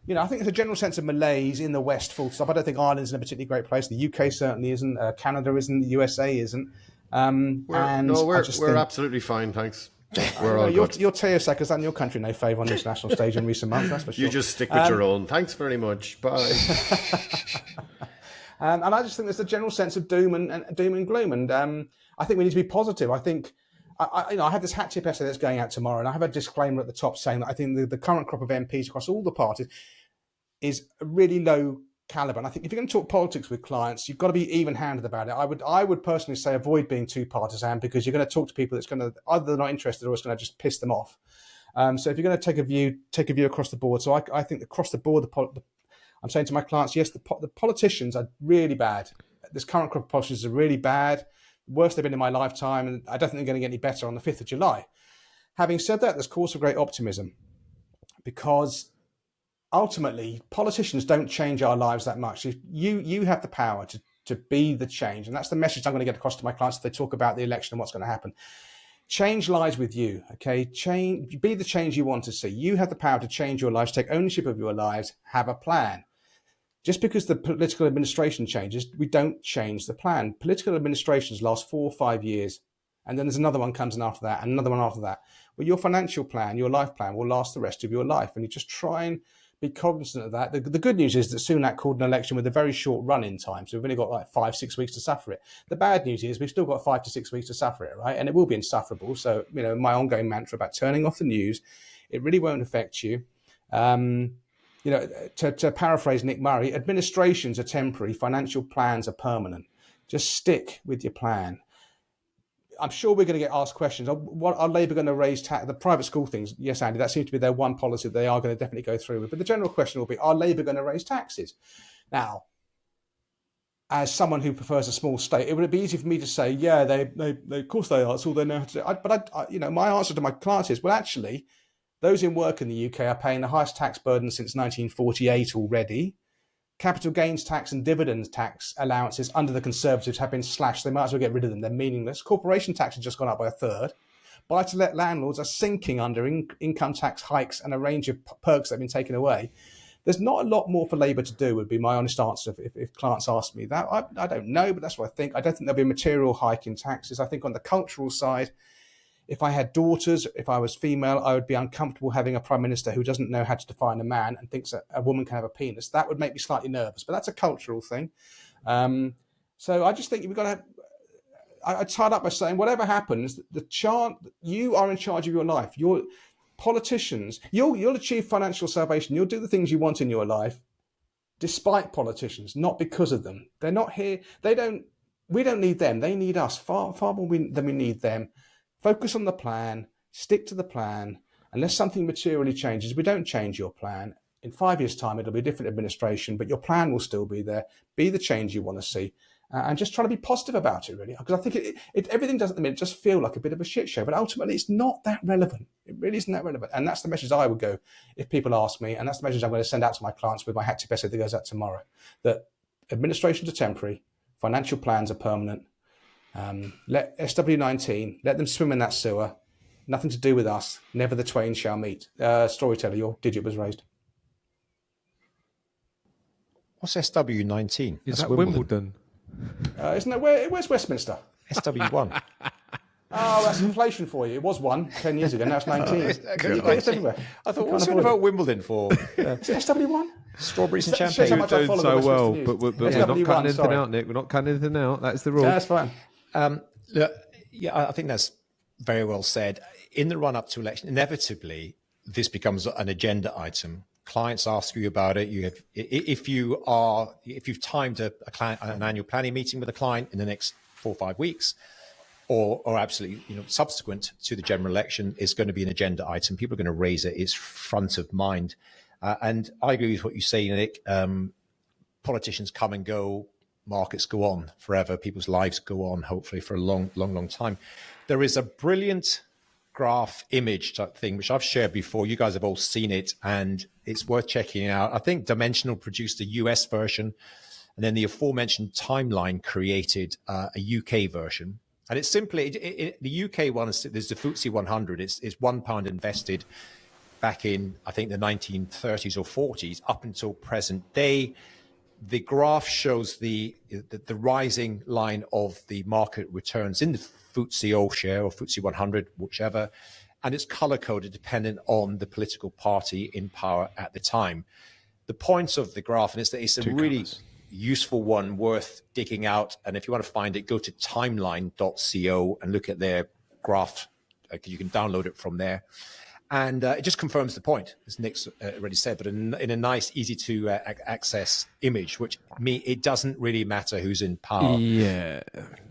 You know, I think there's a general sense of malaise in the West. Full stop. I don't think Ireland's in a particularly great place. The UK certainly isn't. Canada isn't. The USA isn't. We're absolutely fine, thanks. We're all good. Your Teosek has done your country no favour on the international stage in recent months. That's for sure. You just stick with your own. Thanks very much. Bye. And I just think there's a general sense of doom and gloom, and I think we need to be positive. I think, I have this hat tip essay that's going out tomorrow, and I have a disclaimer at the top saying that I think the current crop of MPs across all the parties is really low caliber. And I think if you're going to talk politics with clients, you've got to be even-handed about it. I would personally say avoid being too partisan, because you're going to talk to people that's going to either they're not interested or it's going to just piss them off. So if you're going to take a view across the board. So I think across the board, I'm saying to my clients, yes, the politicians are really bad. This current crop of politicians are really bad. Worst they've been in my lifetime, and I don't think they're going to get any better on the 5th of July. Having said that, there's cause for great optimism, because ultimately politicians don't change our lives that much. If you have the power to be the change, and that's the message I'm going to get across to my clients if they talk about the election and what's going to happen. Change lies with you, okay? Be the change you want to see. You have the power to change your lives, take ownership of your lives, have a plan. Just because the political administration changes, we don't change the plan. Political administrations last 4 or 5 years, and then there's another one comes in after that, and another one after that. Well, your financial plan, your life plan will last the rest of your life, and you just try and be cognizant of that. The good news is that Sunak called an election with a very short run-in time, so we've only got like 5-6 weeks to suffer it. The bad news is we've still got 5 to 6 weeks to suffer it, right? And it will be insufferable. So, my ongoing mantra about turning off the news, it really won't affect you. To paraphrase Nick Murray, administrations are temporary, financial plans are permanent. Just stick with your plan. I'm sure we're going to get asked questions. What are Labour going to raise tax? The private school things, yes, Andy, that seems to be their one policy that they are going to definitely go through with. But the general question will be, are Labour going to raise taxes? Now, as someone who prefers a small state, it would be easy for me to say, yeah, they of course they are. It's all they know how to do. But my answer to my clients is, well, actually, those in work in the UK are paying the highest tax burden since 1948 already. Capital gains tax and dividends tax allowances under the Conservatives have been slashed. They might as well get rid of them. They're meaningless. Corporation tax has just gone up by a third. Buy-to-let landlords are sinking under income tax hikes and a range of perks that have been taken away. There's not a lot more for Labour to do, would be my honest answer if clients ask me that. I don't know, but that's what I think. I don't think there'll be a material hike in taxes. I think on the cultural side, if I had daughters, if I was female, I would be uncomfortable having a prime minister who doesn't know how to define a man and thinks that a woman can have a penis. That would make me slightly nervous, but that's a cultural thing. So I just think we've got to. I tied up by saying, whatever happens, you are in charge of your life. Your politicians, you'll achieve financial salvation. You'll do the things you want in your life, despite politicians, not because of them. They're not here. We don't need them. They need us far more than we need them. Focus on the plan, stick to the plan. Unless something materially changes, we don't change your plan. In 5 years' time, it'll be a different administration, but your plan will still be there. Be the change you want to see. And just try to be positive about it, really. Because I think everything does at the minute just feel like a bit of a shit show, but ultimately it's not that relevant. It really isn't that relevant. And that's the message I would go if people ask me. And that's the message I'm going to send out to my clients with my hat tip essay that goes out tomorrow. That administrations are temporary, financial plans are permanent. Let SW19, let them swim in that sewer. Nothing to do with us. Never the twain shall meet. Storyteller, your digit was raised. What's SW19? Is that Wimbledon? Isn't it? Where's Westminster? SW1. Oh, that's inflation for you. It was 10 years ago. Now it's 19. It's everywhere. I thought, what's it about Wimbledon for? Is it SW1? Strawberries and Shows how champagne. much I Doing follow so the well, Westminster but News. we're not SW1, cutting anything sorry. out, Nick. We're not cutting anything out. That's the rule. Yeah, that's fine. I think that's very well said. In the run-up to election, inevitably, this becomes an agenda item. Clients ask you about it. If you've timed an annual planning meeting with a client in the next 4 or 5 weeks, or absolutely subsequent to the general election, is going to be an agenda item. People are going to raise it. It's front of mind. And I agree with what you say, Nick. Politicians come and go. Markets go on forever. People's lives go on, hopefully, for a long, long, long time. There is a brilliant graph image type thing, which I've shared before. You guys have all seen it. And it's worth checking out. I think Dimensional produced a US version, and then the aforementioned Timeline created a UK version. And it's simply, the UK one, there's the FTSE 100. It's £1 invested back in, I think, the 1930s or 40s up until present day. The graph shows the rising line of the market returns in the FTSE All Share or FTSE 100, whichever, and it's color-coded dependent on the political party in power at the time. The point of the graph, and it's a really useful one worth digging out, and if you want to find it, go to timeline.co and look at their graph, because you can download it from there. And it just confirms the point, as Nick's already said, but in a nice, easy to access image, which it doesn't really matter who's in power. Yeah.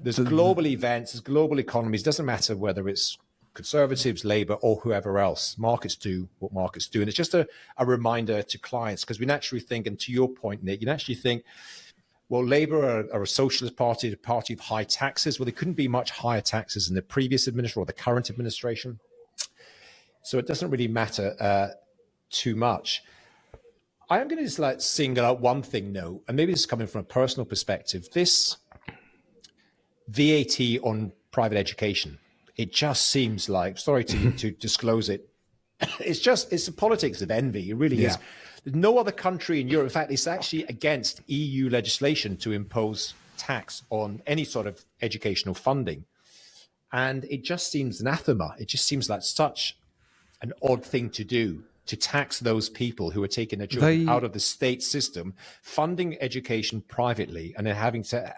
There's global events, there's global economies. It doesn't matter whether it's Conservatives, Labour, or whoever else. Markets do what markets do. And it's just a reminder to clients, because we naturally think, and to your point, Nick, you naturally think, well, Labour are a socialist party, a party of high taxes. Well, there couldn't be much higher taxes in the previous administration or the current administration. So it doesn't really matter too much. I am going to just single out one thing, though, and maybe this is coming from a personal perspective. This VAT on private education, it just seems like, sorry to disclose it, it's the politics of envy. It really is. There's no other country in Europe. In fact, it's actually against EU legislation to impose tax on any sort of educational funding. And it just seems anathema. It just seems like such an odd thing to do, to tax those people who are taking their children out of the state system, funding education privately, and then having to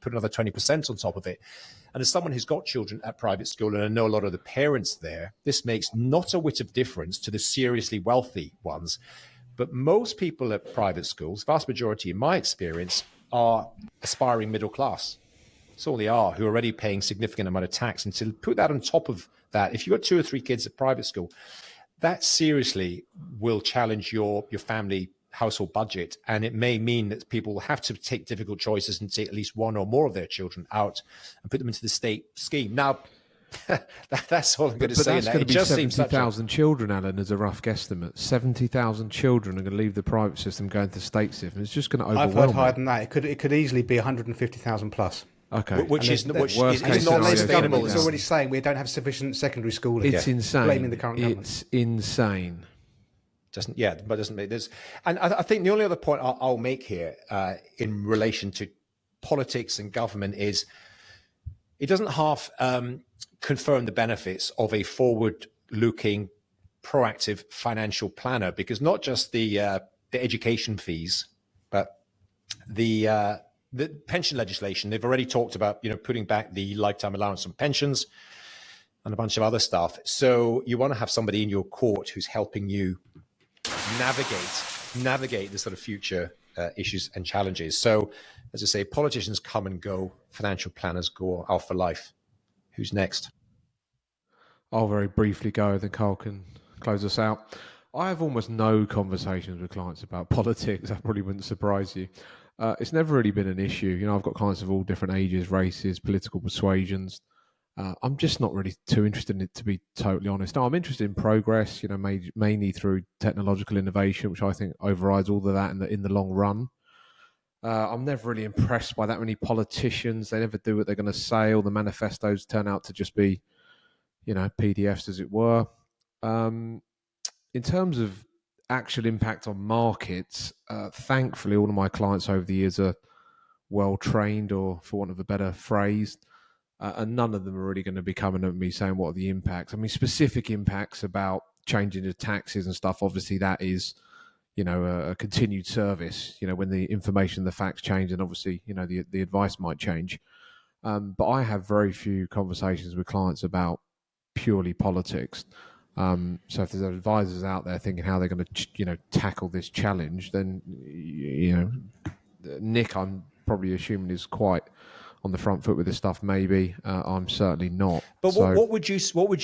put another 20% on top of it. And as someone who's got children at private school, and I know a lot of the parents there, this makes not a whit of difference to the seriously wealthy ones. But most people at private schools, vast majority in my experience, are aspiring middle class. That's all they are, who are already paying significant amount of tax. And to put that on top of that, if you've got 2 or 3 kids at private school, that seriously will challenge your family household budget. And it may mean that people will have to take difficult choices and take at least one or more of their children out and put them into the state scheme. Now, that's all I'm going to say. But that's going to be 70,000 children, Alan, as a rough guesstimate. 70,000 children are going to leave the private system, going to the state system. It's just going to overwhelm. I've heard higher than that. It could easily be 150,000 plus. Okay, which is not sustainable. It's already saying we don't have sufficient secondary schooling. It's insane. Blaming the current government. It's insane. Doesn't make this. And I think the only other point I'll make here in relation to politics and government is it doesn't half confirm the benefits of a forward-looking, proactive financial planner, because not just the education fees, but the pension legislation. They've already talked about putting back the lifetime allowance on pensions and a bunch of other stuff. So you want to have somebody in your court who's helping you navigate the sort of future issues and challenges. So, as I say, politicians come and go, financial planners go out for life. Who's next? I'll very briefly go, then Carl can close us out. I have almost no conversations with clients about politics. That probably wouldn't surprise you. It's never really been an issue. I've got clients of all different ages, races, political persuasions. I'm just not really too interested in it, to be totally honest. No, I'm interested in progress, mainly through technological innovation, which I think overrides all of that in the long run. I'm never really impressed by that many politicians. They never do what they're going to say. All the manifestos turn out to just be, PDFs, as it were. In terms of actual impact on markets, thankfully, all of my clients over the years are well trained, or for want of a better phrase, and none of them are really going to be coming at me saying what are the impacts. I mean, specific impacts about changing the taxes and stuff. Obviously, that is, a continued service. When the information, the facts change, and obviously, the advice might change. But I have very few conversations with clients about purely politics. So if there's advisors out there thinking how they're going to, tackle this challenge, then, Nick, I'm probably assuming, is quite on the front foot with this stuff. Maybe I'm certainly not. But what would you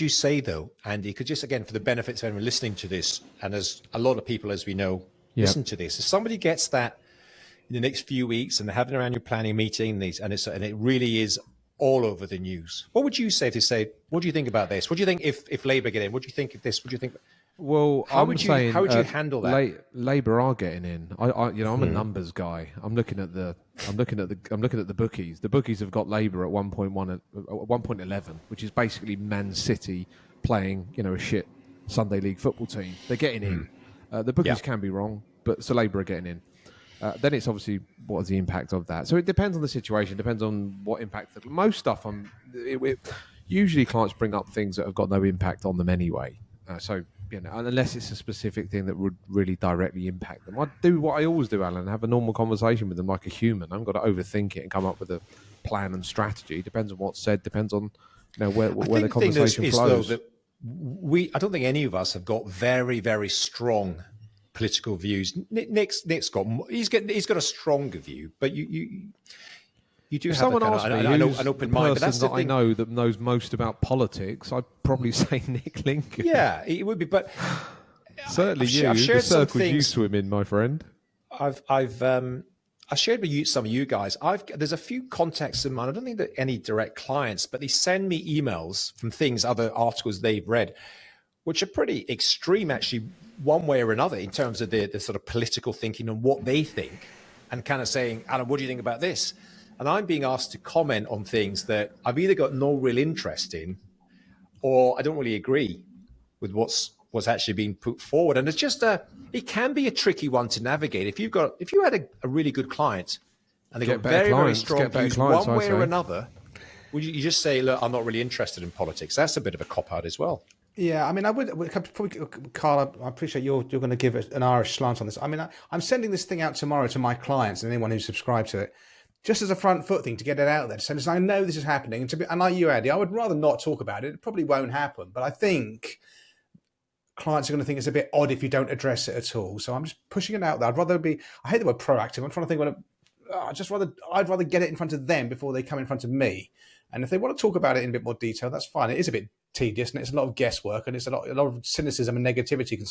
say though, Andy? Because just again, for the benefits of anyone listening to this, and as a lot of people, as we know, listen to this, if somebody gets that in the next few weeks and they're having their annual planning meeting, and it really is all over the news, what would you say if they say, what do you think about this? What do you think if Labour get in? What do you think of this? What do you think? Well, How I'm would you saying handle that? Labour are getting in. I'm a numbers guy. I'm looking at the bookies. The bookies have got Labour at 1.1 at 1.11, which is basically Man City playing a shit Sunday League football team. They're getting in. The bookies can be wrong, but so Labour are getting in. Then it's obviously what is the impact of that. So it depends on the situation. Depends on what impact. Most stuff usually clients bring up things that have got no impact on them anyway. Unless it's a specific thing that would really directly impact them. I do what I always do, Alan, have a normal conversation with them like a human. I haven't got to overthink it and come up with a plan and strategy. Depends on what's said, depends on where the conversation flows. I don't think any of us have got very, very strong political views. Nick's got a stronger view, but you do have someone asked me an open mind. But that's the thing. I know that knows most about politics. I'd probably say Nick Lincoln. Yeah, it would be, but certainly I've shared the circle you swim in, my friend. I've shared with some of you guys. There's a few contacts in mind. I don't think that any direct clients, but they send me emails from other articles they've read, which are pretty extreme, actually, one way or another, in terms of the sort of political thinking and what they think, and kind of saying, Alan, what do you think about this? And I'm being asked to comment on things that I've either got no real interest in, or I don't really agree with what's actually being put forward. And it's just it can be a tricky one to navigate. If you had a really good client and they got very, very strong views one way or another, would you just say, look, I'm not really interested in politics? That's a bit of a cop-out as well. Yeah, I mean, I would probably, Carl, I appreciate you're going to give an Irish slant on this. I mean, I'm sending this thing out tomorrow to my clients and anyone who's subscribed to it, just as a front foot thing to get it out there. So I know this is happening. And like you, Andy, I would rather not talk about it. It probably won't happen. But I think clients are going to think it's a bit odd if you don't address it at all. So I'm just pushing it out there. I hate the word proactive. I'm trying to think I'd rather get it in front of them before they come in front of me. And if they want to talk about it in a bit more detail, that's fine. It is a bit tedious and it's a lot of guesswork and it's a lot of cynicism and negativity can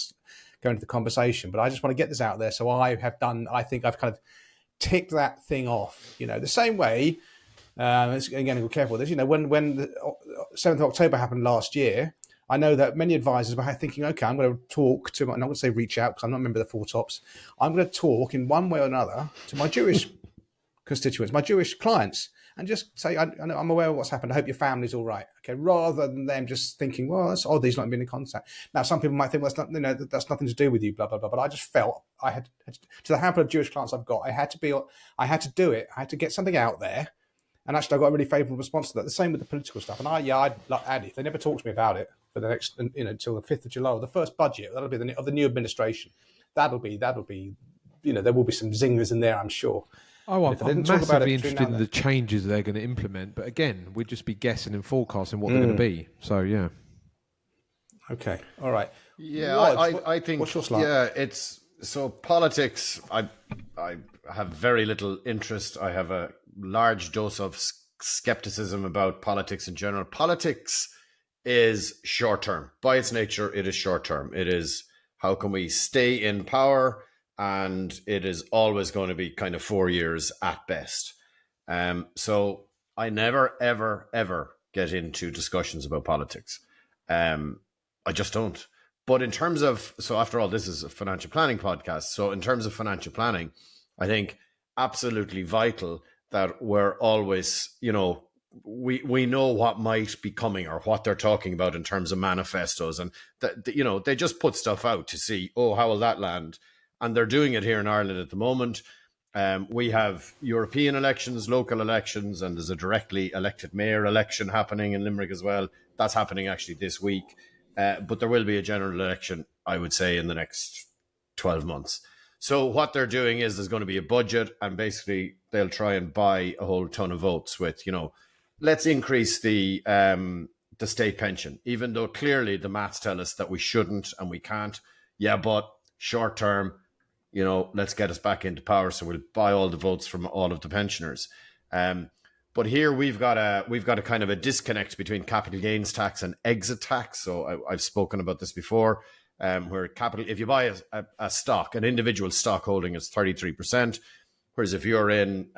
go into the conversation. But I just want to get this out there. So I think I've kind of tick that thing off, the same way. Again, be careful with this. When the 7th of October happened last year, I know that many advisors were thinking, okay, I'm going to talk to, I'm not going to say reach out because I'm not a member of the Four Tops. I'm going to talk in one way or another to my Jewish constituents, my Jewish clients, and just say, I'm aware of what's happened. I hope your family's all right. Okay, rather than them just thinking, well, that's odd, he's not been in contact. Now, some people might think, well, that's nothing to do with you, blah, blah, blah. But I just felt I had to the handful of Jewish clients I've got, I had to do it. I had to get something out there. And actually, I got a really favourable response to that. The same with the political stuff. And I'd like Andy, if they never talk to me about it for the next, until the 5th of July, or the first budget, that'll be of the new administration. That'll be, there will be some zingers in there, I'm sure. Oh, I'm massively interested in the changes they're going to implement. But again, we'd just be guessing and forecasting what they're going to be. So, yeah. Okay. All right. Yeah, I think, what's your slant? Yeah, so politics, I have very little interest. I have a large dose of skepticism about politics in general. Politics is short term. By its nature, it is short term. It is how can we stay in power, and it is always going to be kind of 4 years at best. So I never, ever, ever get into discussions about politics. I just don't. But in terms of, so after all, this is a financial planning podcast. So in terms of financial planning, I think absolutely vital that we're always, we know what might be coming or what they're talking about in terms of manifestos. And, they just put stuff out to see, how will that land? And they're doing it here in Ireland at the moment. We have European elections, local elections, and there's a directly elected mayor election happening in Limerick as well. That's happening actually this week. But there will be a general election, I would say, in the next 12 months. So what they're doing is there's going to be a budget, and basically they'll try and buy a whole ton of votes with, let's increase the state pension, even though clearly the maths tell us that we shouldn't and we can't. Yeah, but short term, let's get us back into power. So we'll buy all the votes from all of the pensioners. But here we've got a kind of a disconnect between capital gains tax and exit tax. So I've spoken about this before, where if you buy a stock, an individual stock holding is 33%, whereas if you're in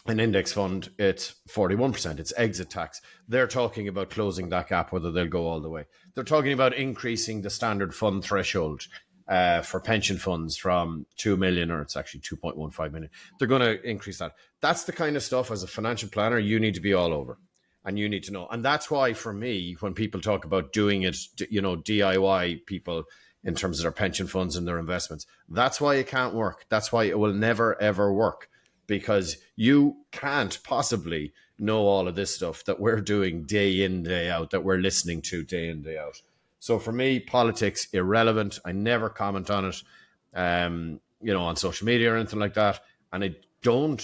an index fund, it's 41%. It's exit tax. They're talking about closing that gap, whether they'll go all the way. They're talking about increasing the standard fund threshold for pension funds from 2 million, or it's actually 2.15 million. They're going to increase that. That's the kind of stuff as a financial planner you need to be all over, and you need to know. And that's why, for me, when people talk about doing it, DIY people in terms of their pension funds and their investments, that's why it can't work. That's why it will never, ever work, because you can't possibly know all of this stuff that we're doing day in, day out, that we're listening to day in, day out. So for me, politics, irrelevant. I never comment on it, on social media or anything like that. And I don't,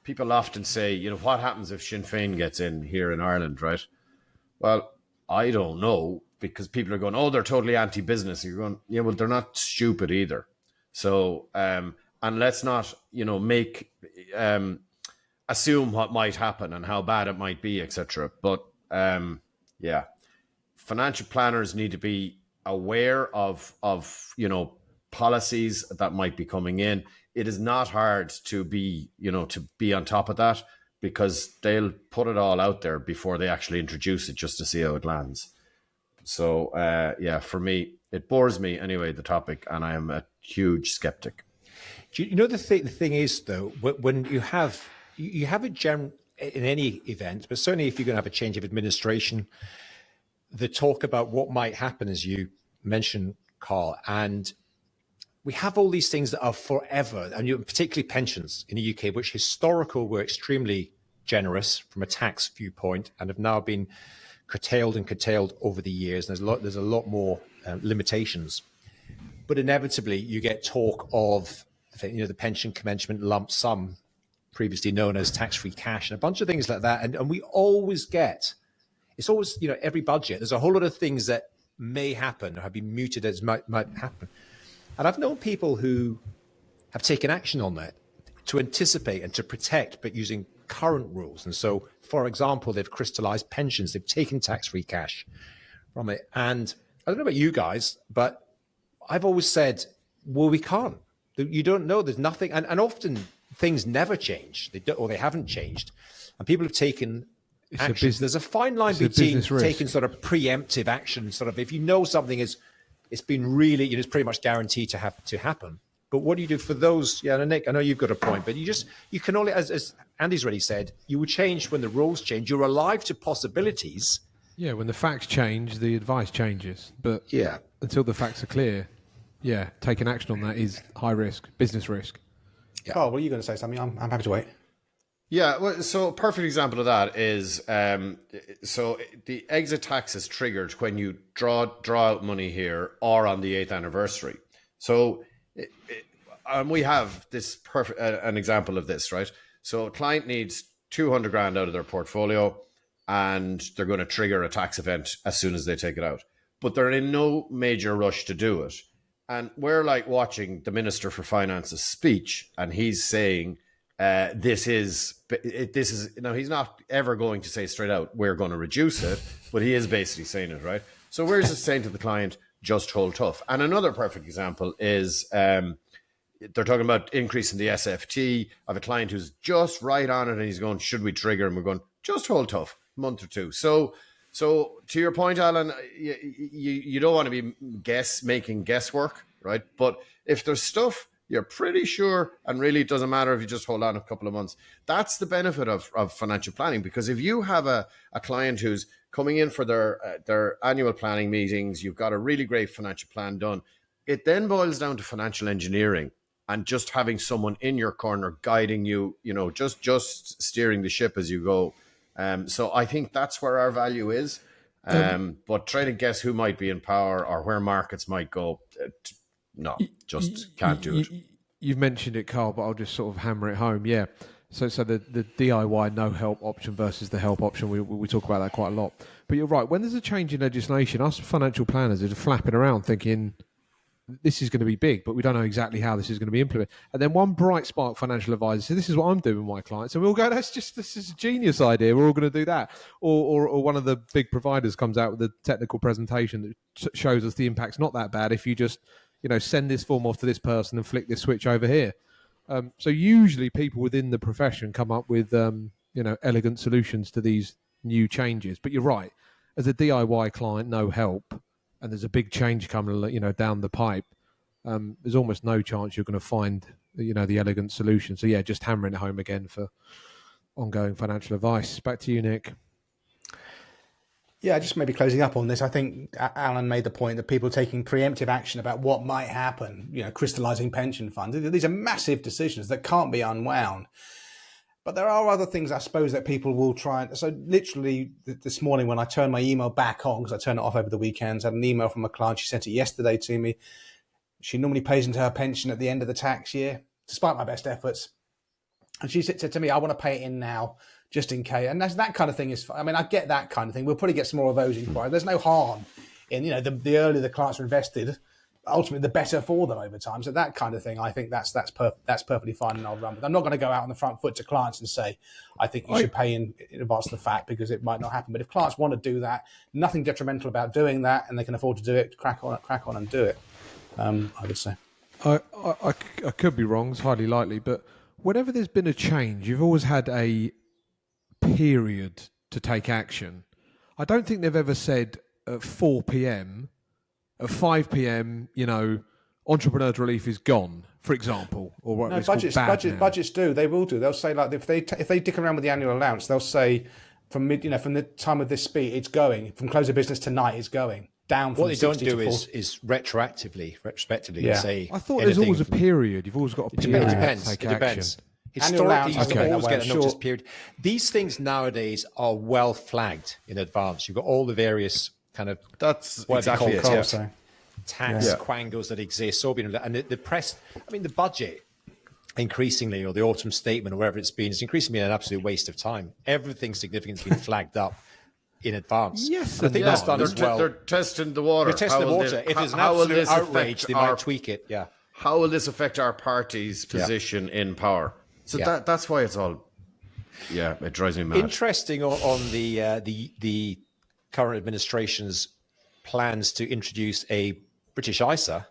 people often say, what happens if Sinn Féin gets in here in Ireland, right? Well, I don't know, because people are going, oh, they're totally anti-business. You're going, yeah, well, they're not stupid either. So, and let's not, assume what might happen and how bad it might be, etc. But financial planners need to be aware of policies that might be coming in. It is not hard to be on top of that, because they'll put it all out there before they actually introduce it, just to see how it lands. So for me, it bores me anyway, the topic, and I am a huge skeptic. The thing is, though, when you have in any event, but certainly if you're going to have a change of administration, the talk about what might happen, as you mentioned, Carl, and we have all these things that are forever, and particularly pensions in the UK, which historical were extremely generous from a tax viewpoint and have now been curtailed over the years. And there's a lot more limitations, but inevitably you get talk of the pension commencement lump sum, previously known as tax-free cash, and a bunch of things like that. And we always get, it's always, every budget, there's a whole lot of things that may happen or have been mooted as might happen. And I've known people who have taken action on that to anticipate and to protect, but using current rules. And so, for example, they've crystallized pensions, they've taken tax-free cash from it. And I don't know about you guys, but I've always said, well, we can't. You don't know. There's nothing. And often things never change, they haven't changed. And people have taken action. There's a fine line between taking sort of preemptive action, sort of if you know something it's been really, it's pretty much guaranteed to have to happen. But what do you do for those? Yeah, and Nick, I know you've got a point, but you can only, as Andy's already said, you will change when the rules change. You're alive to possibilities. Yeah, when the facts change, the advice changes. But yeah, until the facts are clear, taking action on that is high risk, business risk. Yeah. Carl, what are you going to say? Something? I'm happy to wait. Yeah, well, so a perfect example of that is, so the exit tax is triggered when you draw out money here or on the 8th anniversary. So, and we have this perfect an example of this, right? So a client needs 200 grand out of their portfolio, and they're going to trigger a tax event as soon as they take it out. But they're in no major rush to do it. And we're like watching the Minister for Finance's speech, and he's saying, this is, he's not ever going to say straight out, we're going to reduce it, but he is basically saying it, right? So we're just saying to the client, just hold tough. And another perfect example is, they're talking about increasing the SFT. I have a client who's just right on it, and he's going, should we trigger? And we're going, just hold tough, a month or two. So to your point, Alan, you don't want to be making guesswork, right? But if there's stuff you're pretty sure, and really it doesn't matter if you just hold on a couple of months. That's the benefit of financial planning, because if you have a client who's coming in for their annual planning meetings, you've got a really great financial plan done, it then boils down to financial engineering and just having someone in your corner guiding you, just steering the ship as you go. So I think that's where our value is. But trying to guess who might be in power or where markets might go, no, just can't do it. You've mentioned it, Carl, but I'll just sort of hammer it home. Yeah. So the DIY no help option versus the help option, we talk about that quite a lot. But you're right. When there's a change in legislation, us financial planners are flapping around thinking this is going to be big, but we don't know exactly how this is going to be implemented. And then one bright spark financial advisor says, this is what I'm doing with my clients. And we all go, this is a genius idea. We're all going to do that. Or one of the big providers comes out with a technical presentation that shows us the impact's not that bad if you just, send this form off to this person and flick this switch over here. So usually people within the profession come up with elegant solutions to these new changes. But you're right, as a DIY client, no help, and there's a big change coming down the pipe. There's almost no chance you're going to find the elegant solution. So yeah, just hammering it home again for ongoing financial advice. Back to you, Nick. Yeah, just maybe closing up on this. I think Alan made the point that people taking preemptive action about what might happen, crystallizing pension funds. These are massive decisions that can't be unwound. But there are other things, I suppose, that people will try. So literally this morning when I turned my email back on, because I turned it off over the weekends, I had an email from a client. She sent it yesterday to me. She normally pays into her pension at the end of the tax year, despite my best efforts. And she said to me, I want to pay it in now, just in case. And that kind of thing is, I mean, I get that kind of thing. We'll probably get some more of those inquiries. There's no harm in, the earlier the clients are invested, ultimately the better for them over time. So that kind of thing, I think that's perfectly fine, and I'll run with. I'm not going to go out on the front foot to clients and say, I think you should pay in advance of the fact, because it might not happen. But if clients want to do that, nothing detrimental about doing that, and they can afford to do it, crack on and do it. I would say. I could be wrong. It's highly likely, but whenever there's been a change, you've always had a period to take action. I don't think they've ever said at 4 p.m, at 5 p.m, entrepreneur's relief is gone, for example, or what it's called budgets do. They will do. They'll say, like, if they dick around with the annual allowance, they'll say from the time of this speech, it's going from close of business tonight, it's going down. From what they don't do is retrospectively say. I thought there's always a period. You've always got a period. It depends. It depends. Historically, you always get a notice period. These things nowadays are well flagged in advance. You've got all the various kind of tax quangles that exist. And the press, I mean, the budget increasingly, or the autumn statement, or wherever it's been, is increasingly an absolute waste of time. Everything significant has been flagged up in advance. Yes, I think that's done as well. They're testing the water. They're testing the water. If there's an absolute outrage, they might tweak it. Yeah. How will this affect our party's position in power? So that's why it's all. Yeah, it drives me mad. Interesting on the current administration's plans to introduce a British ISA,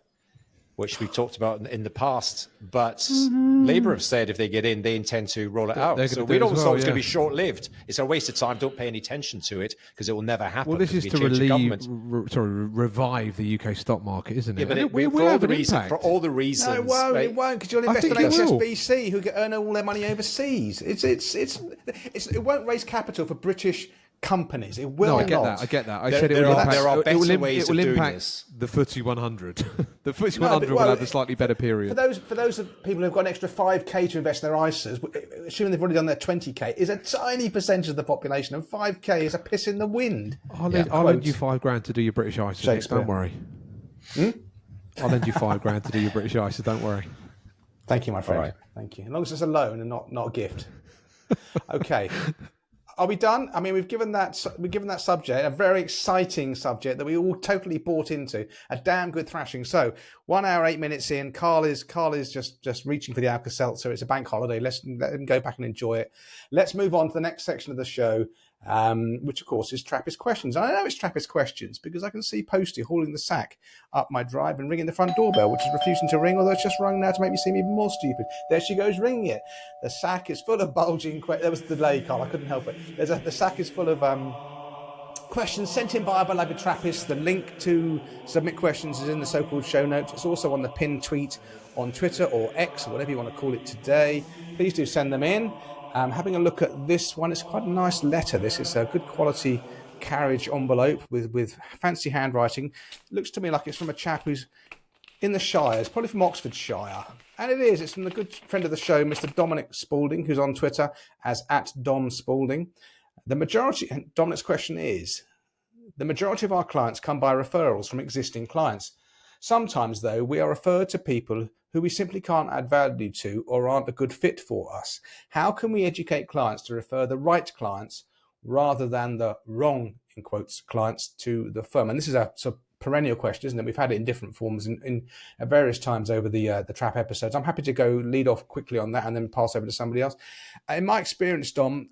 which we've talked about in the past, but Labour have said if they get in, they intend to roll it out. So we don't know it's going to be short-lived. It's a waste of time. Don't pay any attention to it, because it will never happen. Well, this is to revive the UK stock market, isn't it? Yeah, but it will have an impact. For all the reasons. No, it won't, because you'll invest in HSBC, who earn all their money overseas. It won't raise capital for British companies. It will not. I get that. I said it will impact. There are better ways of doing this. The FTSE 100. The FTSE 100 will have a slightly better period. For those people who've got an extra 5k to invest in their ISAs, assuming they've already done their 20k, is a tiny percentage of the population, and 5k is a piss in the wind. I'll lend you $5,000 to do your British ISAs. Don't worry. I'll lend you $5,000 to do your British ISAs. Don't worry. Thank you, my friend. All right. Thank you. As long as it's a loan and not a gift. Okay. Are we done? I mean, we've given that subject, a very exciting subject that we all totally bought into, a damn good thrashing. So 1 hour, 8 minutes in, Carl is just reaching for the Alka-Seltzer. It's a bank holiday. Let him go back and enjoy it. Let's move on to the next section of the show, which of course is Trappist Questions. And I know it's Trappist Questions because I can see Posty hauling the sack up my drive and ringing the front doorbell, which is refusing to ring, although it's just rung now to make me seem even more stupid. There she goes, ringing it. The sack is full of bulging questions. There was a delay, Carl. I couldn't help it. The sack is full of questions sent in by our beloved Trappists. The link to submit questions is in the so-called show notes. It's also on the pinned tweet on Twitter or X, or whatever you want to call it today. Please do send them in. Having a look at this one, it's quite a nice letter. This is a good quality carriage envelope with fancy handwriting. It looks to me like it's from a chap who's in the Shires, probably from Oxfordshire. And it is. It's from the good friend of the show, Mr. Dominic Spalding, who's on Twitter as @DomSpalding. Dominic's question is, the majority of our clients come by referrals from existing clients. Sometimes, though, we are referred to people who we simply can't add value to or aren't a good fit for us. How can we educate clients to refer the right clients rather than the wrong, in quotes, clients to the firm? And this is a sort of perennial question, isn't it? We've had it in different forms in various times over the Trap episodes. I'm happy to go lead off quickly on that and then pass over to somebody else. In my experience, Dom,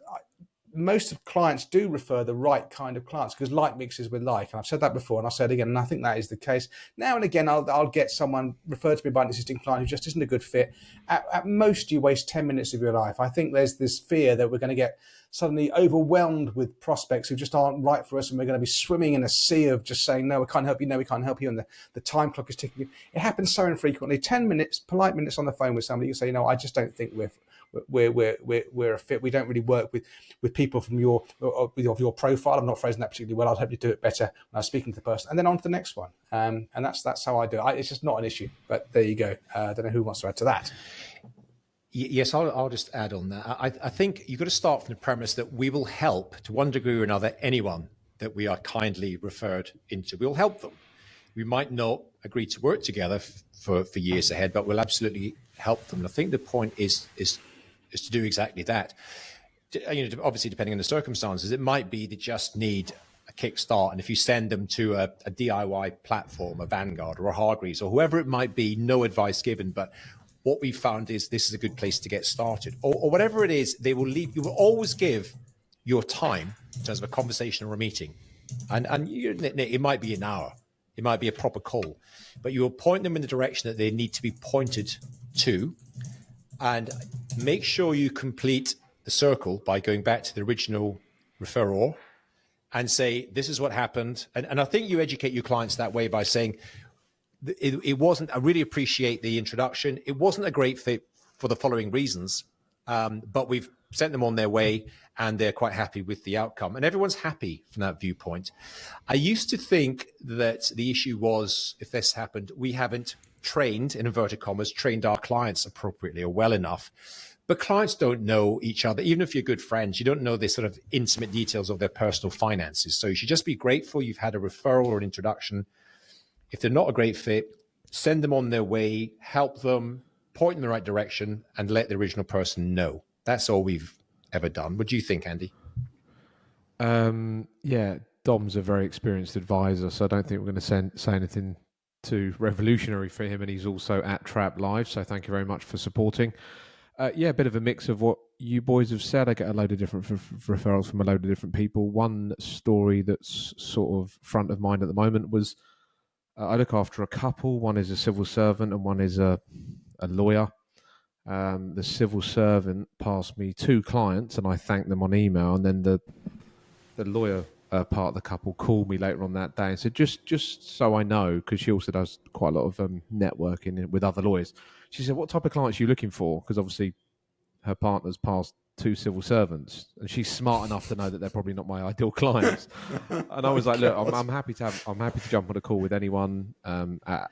most of clients do refer the right kind of clients, because like mixes with like. And I've said that before, and I'll say it again, and I think that is the case. Now and again, I'll get someone referred to me by an existing client who just isn't a good fit. At most, you waste 10 minutes of your life. I think there's this fear that we're going to get suddenly overwhelmed with prospects who just aren't right for us, and we're going to be swimming in a sea of just saying, no, we can't help you, no, we can't help you, and the time clock is ticking. It happens so infrequently. 10 minutes, polite minutes on the phone with somebody, you say, no, I just don't think we're a fit. We don't really work with people from your profile. I'm not phrasing that particularly well. I'd hope you do it better when I was speaking to the person, and then on to the next one. And that's how I do it. It's just not an issue. But there you go. I don't know who wants to add to that. Yes, I'll just add on that. I think you've got to start from the premise that we will help, to one degree or another, anyone that we are kindly referred into. We'll help them. We might not agree to work together for years ahead, but we'll absolutely help them. And I think the point is to do exactly that. Obviously, depending on the circumstances, it might be they just need a kickstart. And if you send them to a DIY platform, a Vanguard or a Hargreaves or whoever it might be, no advice given, but what we found is this is a good place to get started, or whatever it is, they will leave. You will always give your time in terms of a conversation or a meeting. And it might be an hour, it might be a proper call, but you will point them in the direction that they need to be pointed to, and make sure you complete the circle by going back to the original referrer and say, this is what happened. And I think you educate your clients that way by saying, it wasn't, I really appreciate the introduction. It wasn't a great fit for the following reasons, but we've sent them on their way and they're quite happy with the outcome. And everyone's happy from that viewpoint. I used to think that the issue was, if this happened, we haven't trained, in inverted commas, trained our clients appropriately or well enough. But clients don't know each other. Even if you're good friends, you don't know the sort of intimate details of their personal finances. So you should just be grateful you've had a referral or an introduction. If they're not a great fit, send them on their way, help them, point in the right direction, and let the original person know. That's all we've ever done. What do you think, Andy? Yeah, Dom's a very experienced advisor, so I don't think we're going to say anything too revolutionary for him, and he's also at Trap Live, so thank you very much for supporting. Yeah, a bit of a mix of what you boys have said. I get a load of different referrals from a load of different people. One story that's sort of front of mind at the moment was I look after a couple. One is a civil servant and one is a lawyer. The civil servant passed me 2 clients and I thanked them on email, and then the lawyer part of the couple called me later on that day and said, just so I know, because she also does quite a lot of networking with other lawyers. She said, what type of clients are you looking for? Because obviously her partner's passed 2 civil servants, and she's smart enough to know that they're probably not my ideal clients. And I was like, look, I'm happy to jump on a call with anyone.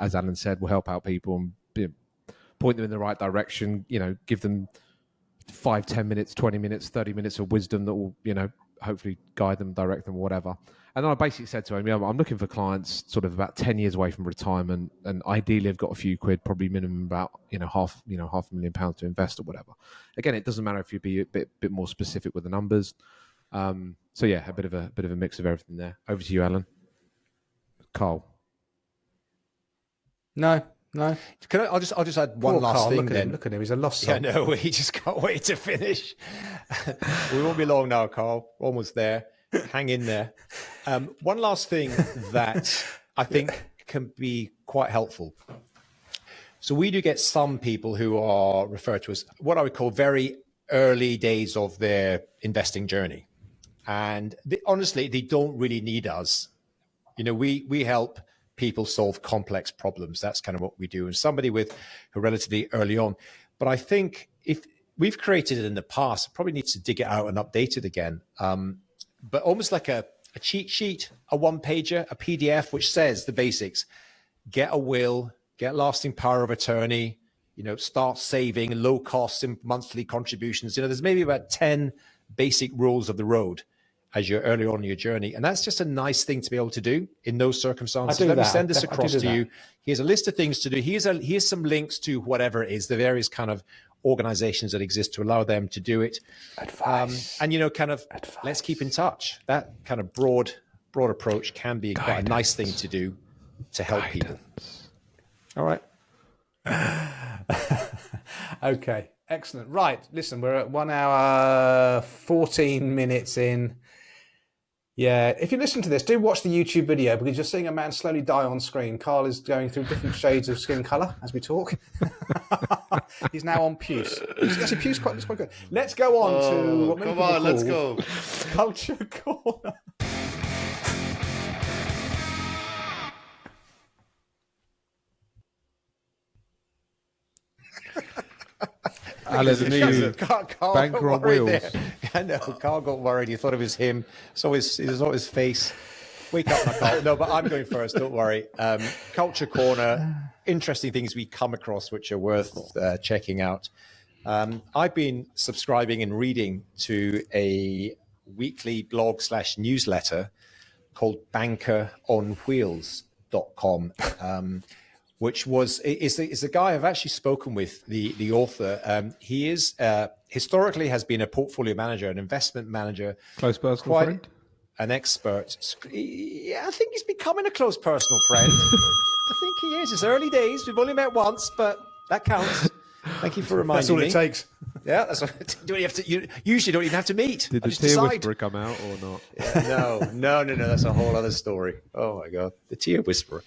As Alan said, we'll help out people and point them in the right direction. Give them 5, 10 minutes, 20 minutes, 30 minutes of wisdom that will, hopefully guide them, direct them, whatever. And then I basically said to him, I'm looking for clients sort of about 10 years away from retirement, and ideally have got a few quid, probably minimum about, £500,000 to invest or whatever. Again, it doesn't matter if you be a bit more specific with the numbers. So yeah, a bit of a mix of everything there. Over to you, Alan. Carl. No. I'll just add one last thing. Look at him. He's a lost soul. Yeah, no, he just can't wait to finish. We won't be long now, Carl. Almost there. Hang in there. One last thing that I think can be quite helpful. So we do get some people who are referred to as what I would call very early days of their investing journey. And honestly, they don't really need us. We help people solve complex problems. That's kind of what we do. And somebody who relatively early on. But I think if we've created it in the past, probably needs to dig it out and update it again. But almost like a cheat sheet, a one-pager, a PDF, which says the basics: get a will, get lasting power of attorney, start saving, low costs in monthly contributions. There's maybe about 10 basic rules of the road as you're early on in your journey. And that's just a nice thing to be able to do in those circumstances. Let me send this across to you. Here's a list of things to do. Here's some links to whatever it is, the various kind of organizations that exist to allow them to do it. Advice. Advice. Let's keep in touch. That kind of broad approach can be quite a nice thing to do to help people. All right. Okay. Excellent. Right. Listen, we're at 1 hour, 14 minutes in. Yeah. If you listen to this, do watch the YouTube video because you're seeing a man slowly die on screen. Carl is going through different shades of skin colour as we talk. He's now on puce. Actually, puce is quite good. Let's go on to what many Come people on, let's call go. Culture Corner. Alan, you Carl banker on got worried wheels. there. I know. Carl got worried. He thought it was him. So he saw his face. Wake up, my Carl. No, but I'm going first. Don't worry. Culture Corner. Interesting things we come across which are worth checking out. I've been subscribing and reading to a weekly blog / newsletter called bankeronwheels.com. Which is a guy I've actually spoken with, the author. He is historically has been a portfolio manager, an investment manager, Close personal friend? an expert. Yeah, I think he's becoming a close personal friend. I think he is. It's early days. We've only met once, but that counts. Thank you for reminding That's all me. it takes. Yeah, that's what, you usually don't even have to meet. Did the just tear decide. whisperer come out or not? No. That's a whole other story. Oh my God, the tear whisperer.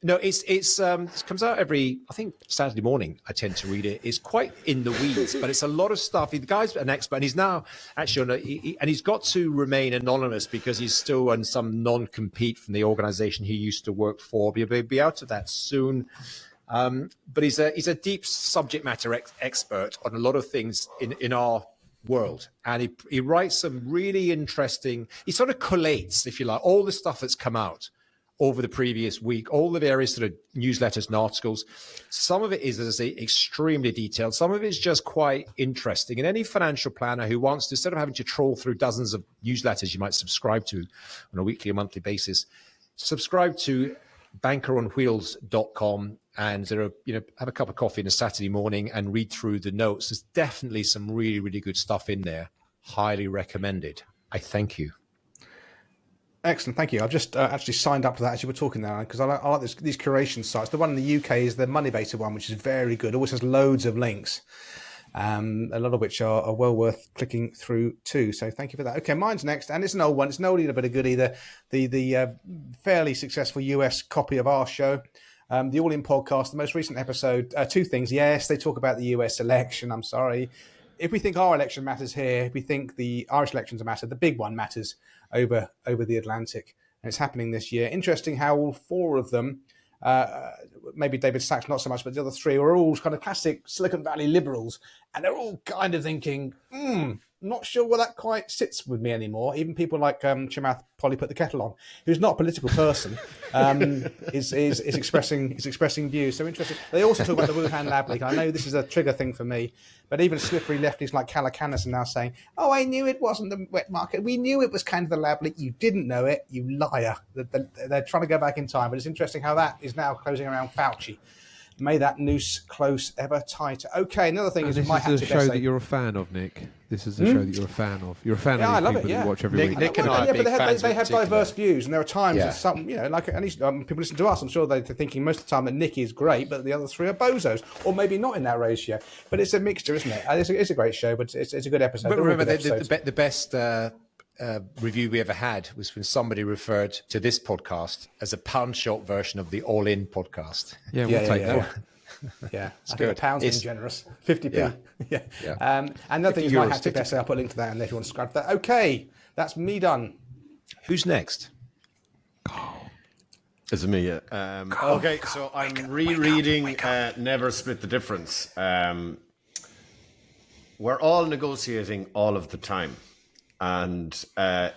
No, it comes out every, I think, Saturday morning. I tend to read it. It's quite in the weeds, but it's a lot of stuff. The guy's an expert, and he's now actually and he's got to remain anonymous because he's still on some non-compete from the organization he used to work for. He'll be out of that soon. But he's a deep subject matter expert on a lot of things in our world, and he writes some really interesting. He sort of collates, if you like, all the stuff that's come out over the previous week, all the various sort of newsletters and articles. Some of it is, as I say, extremely detailed. Some of it is just quite interesting. And any financial planner who wants to, instead of having to troll through dozens of newsletters you might subscribe to on a weekly or monthly basis, subscribe to bankeronwheels.com and have a cup of coffee on a Saturday morning and read through the notes. There's definitely some really, really good stuff in there. Highly recommended. I thank you. Excellent, thank you. I've just actually signed up to that as you were talking there, because I like these curation sites. The one in the UK is the Moneybaited one, which is very good. Always has loads of links, a lot of which are well worth clicking through too. So thank you for that. Okay, mine's next, and it's an old one. It's an oldie but a goodie. The fairly successful US copy of our show, the All In podcast, the most recent episode. Two things. Yes, they talk about the US election. I'm sorry. If we think our election matters here, if we think the Irish elections matter, the big one matters over the Atlantic, and it's happening this year. Interesting how all four of them, maybe David Sachs not so much, but the other three are all kind of classic Silicon Valley liberals, and they're all kind of thinking, not sure where that quite sits with me anymore. Even people like Chamath Polly put the kettle on, who's not a political person, is expressing views. So interesting. They also talk about the Wuhan lab leak. I know this is a trigger thing for me, but even slippery lefties like Calacanis are now saying, "Oh, I knew it wasn't the wet market. We knew it was kind of the lab leak. You didn't know it, you liar." They're trying to go back in time, but it's interesting how that is now closing around Fauci. May that noose close ever tighter. Okay, another thing is this my is a show that you're a fan of, Nick. This is a show that you're a fan of. You're a fan I of love these it, people that you watch every week. Nick and I are big fans. They have diverse views, and there are times Yeah. that some, like at least people listen to us. I'm sure they're thinking most of the time that Nick is great, but the other three are bozos, or maybe not in that ratio. But it's a mixture, isn't it? It's a great show, but it's a good episode. But They're all remember, good episodes. the best review we ever had was when somebody referred to this podcast as a pound shot version of the All In podcast. Yeah, we'll take that. Yeah, I think good. a pound's It's- being generous. 50p. Yeah. And another thing is my euros, hat tip 50. essay. I'll put a link to that, and if you want to subscribe to that. Okay, that's me done. Who's next? Is it me? Yeah. Okay, so I'm rereading Never Split the Difference. We're all negotiating all of the time. And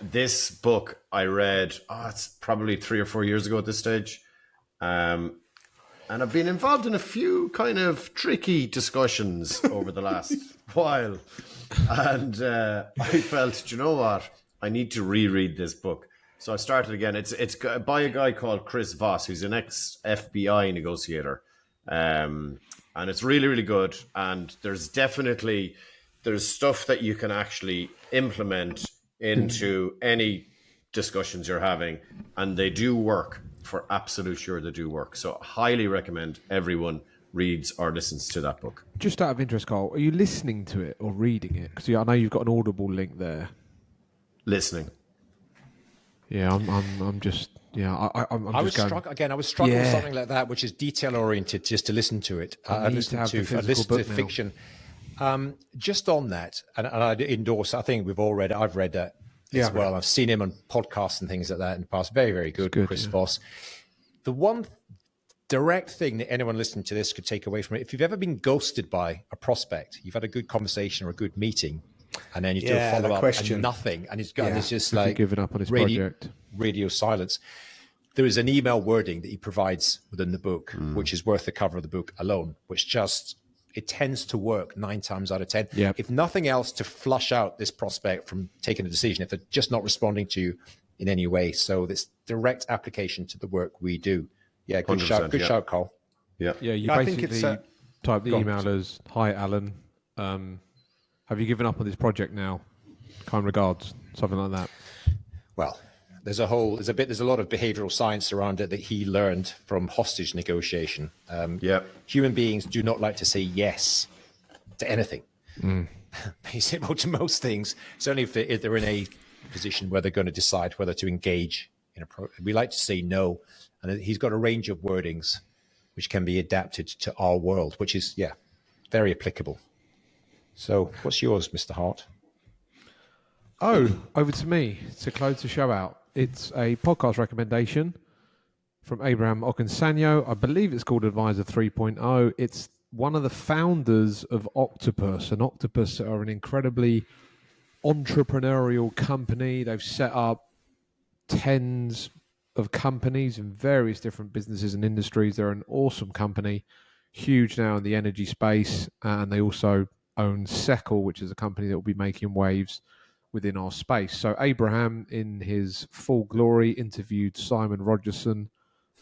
this book I read, it's probably 3 or 4 years ago at this stage. And I've been involved in a few kind of tricky discussions over the last while. And I felt, do you know what? I need to reread this book. So I started again. It's by a guy called Chris Voss, who's an ex-FBI negotiator. And it's really, really good. And there's stuff that you can actually implement into any discussions you're having. And they do work. For absolute sure they do work. So highly recommend everyone reads or listens to that book. Just out of interest, Carl, are you listening to it or reading it? Because I know you've got an Audible link there. Listening. Yeah, I'm just. Yeah, I'm I just was going. I was struggling with something like that, which is detail oriented, just to listen to it. I listen to fiction. Just on that, and I endorse. I think we've all read it. I've read that as well. I've seen him on podcasts and things like that in the past. Very, very good, Chris Voss. The one direct thing that anyone listening to this could take away from it: if you've ever been ghosted by a prospect, you've had a good conversation or a good meeting, and then you do a follow up and nothing, and it's just like given up on his project. Radio silence. There is an email wording that he provides within the book, which is worth the cover of the book alone, which just, it tends to work 9 times out of 10. Yep. If nothing else, to flush out this prospect from taking a decision, if they're just not responding to you in any way. So this direct application to the work we do. Yeah, good shout. Good shout, Cole. Yeah. Yeah, you basically type the email as, "Hi, Alan. Have you given up on this project now? Kind regards," something like that. Well, there's a lot of behavioral science around it that he learned from hostage negotiation. Human beings do not like to say yes to anything. Basically, to most things, certainly if they're in a position where they're going to decide whether to engage in we like to say no. And he's got a range of wordings which can be adapted to our world, which is, very applicable. So what's yours, Mr. Hart? Oh, over to me to close the show out. It's a podcast recommendation from Abraham Okinsanya. I believe it's called Advisor 3.0. It's one of the founders of Octopus, and Octopus are an incredibly entrepreneurial company. They've set up tens of companies in various different businesses and industries. They're an awesome company, huge now in the energy space, and they also own Seckle, which is a company that will be making waves within our space. So Abraham, in his full glory, interviewed Simon Rogerson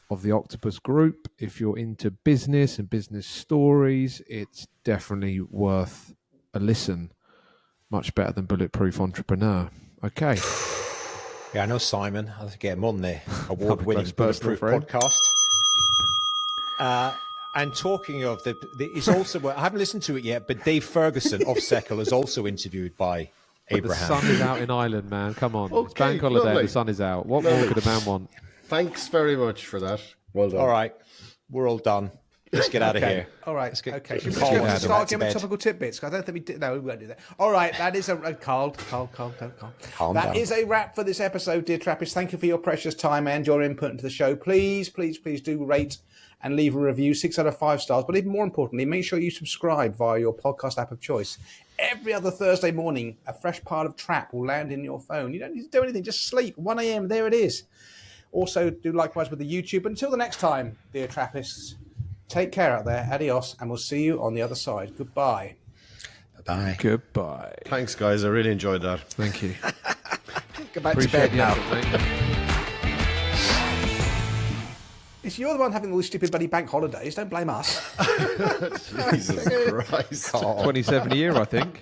of the Octopus Group. If you're into business and business stories, it's definitely worth a listen. Much better than Bulletproof Entrepreneur. Okay. Yeah, I know Simon. I'll have to get him on the award-winning Bulletproof podcast. And talking of it's also, I haven't listened to it yet, but Dave Ferguson of Seckle is also interviewed by Abraham. The sun is out in Ireland, man. Come on. Okay, it's bank holiday. Lovely. The sun is out. What more could a man want? Thanks very much for that. Well done. All right. We're all done. Let's get out of here. All right. Should we start again with topical tidbits? I don't think we did. No, we won't do that. All right. That is Carl. That is a wrap for this episode, dear Trappists. Thank you for your precious time and your input into the show. Please do rate and leave a review, 6 out of 5 stars. But even more importantly, make sure you subscribe via your podcast app of choice. Every other Thursday morning, a fresh pile of trap will land in your phone. You don't need to do anything. Just sleep. 1 a.m. There it is. Also, do likewise with the YouTube. Until the next time, dear Trappists, take care out there. Adios. And we'll see you on the other side. Goodbye. Bye. Goodbye. Thanks, guys. I really enjoyed that. Thank you. Go back to bed now. You're the one having all these stupid bloody bank holidays. Don't blame us. Jesus Christ. 27 a year, I think.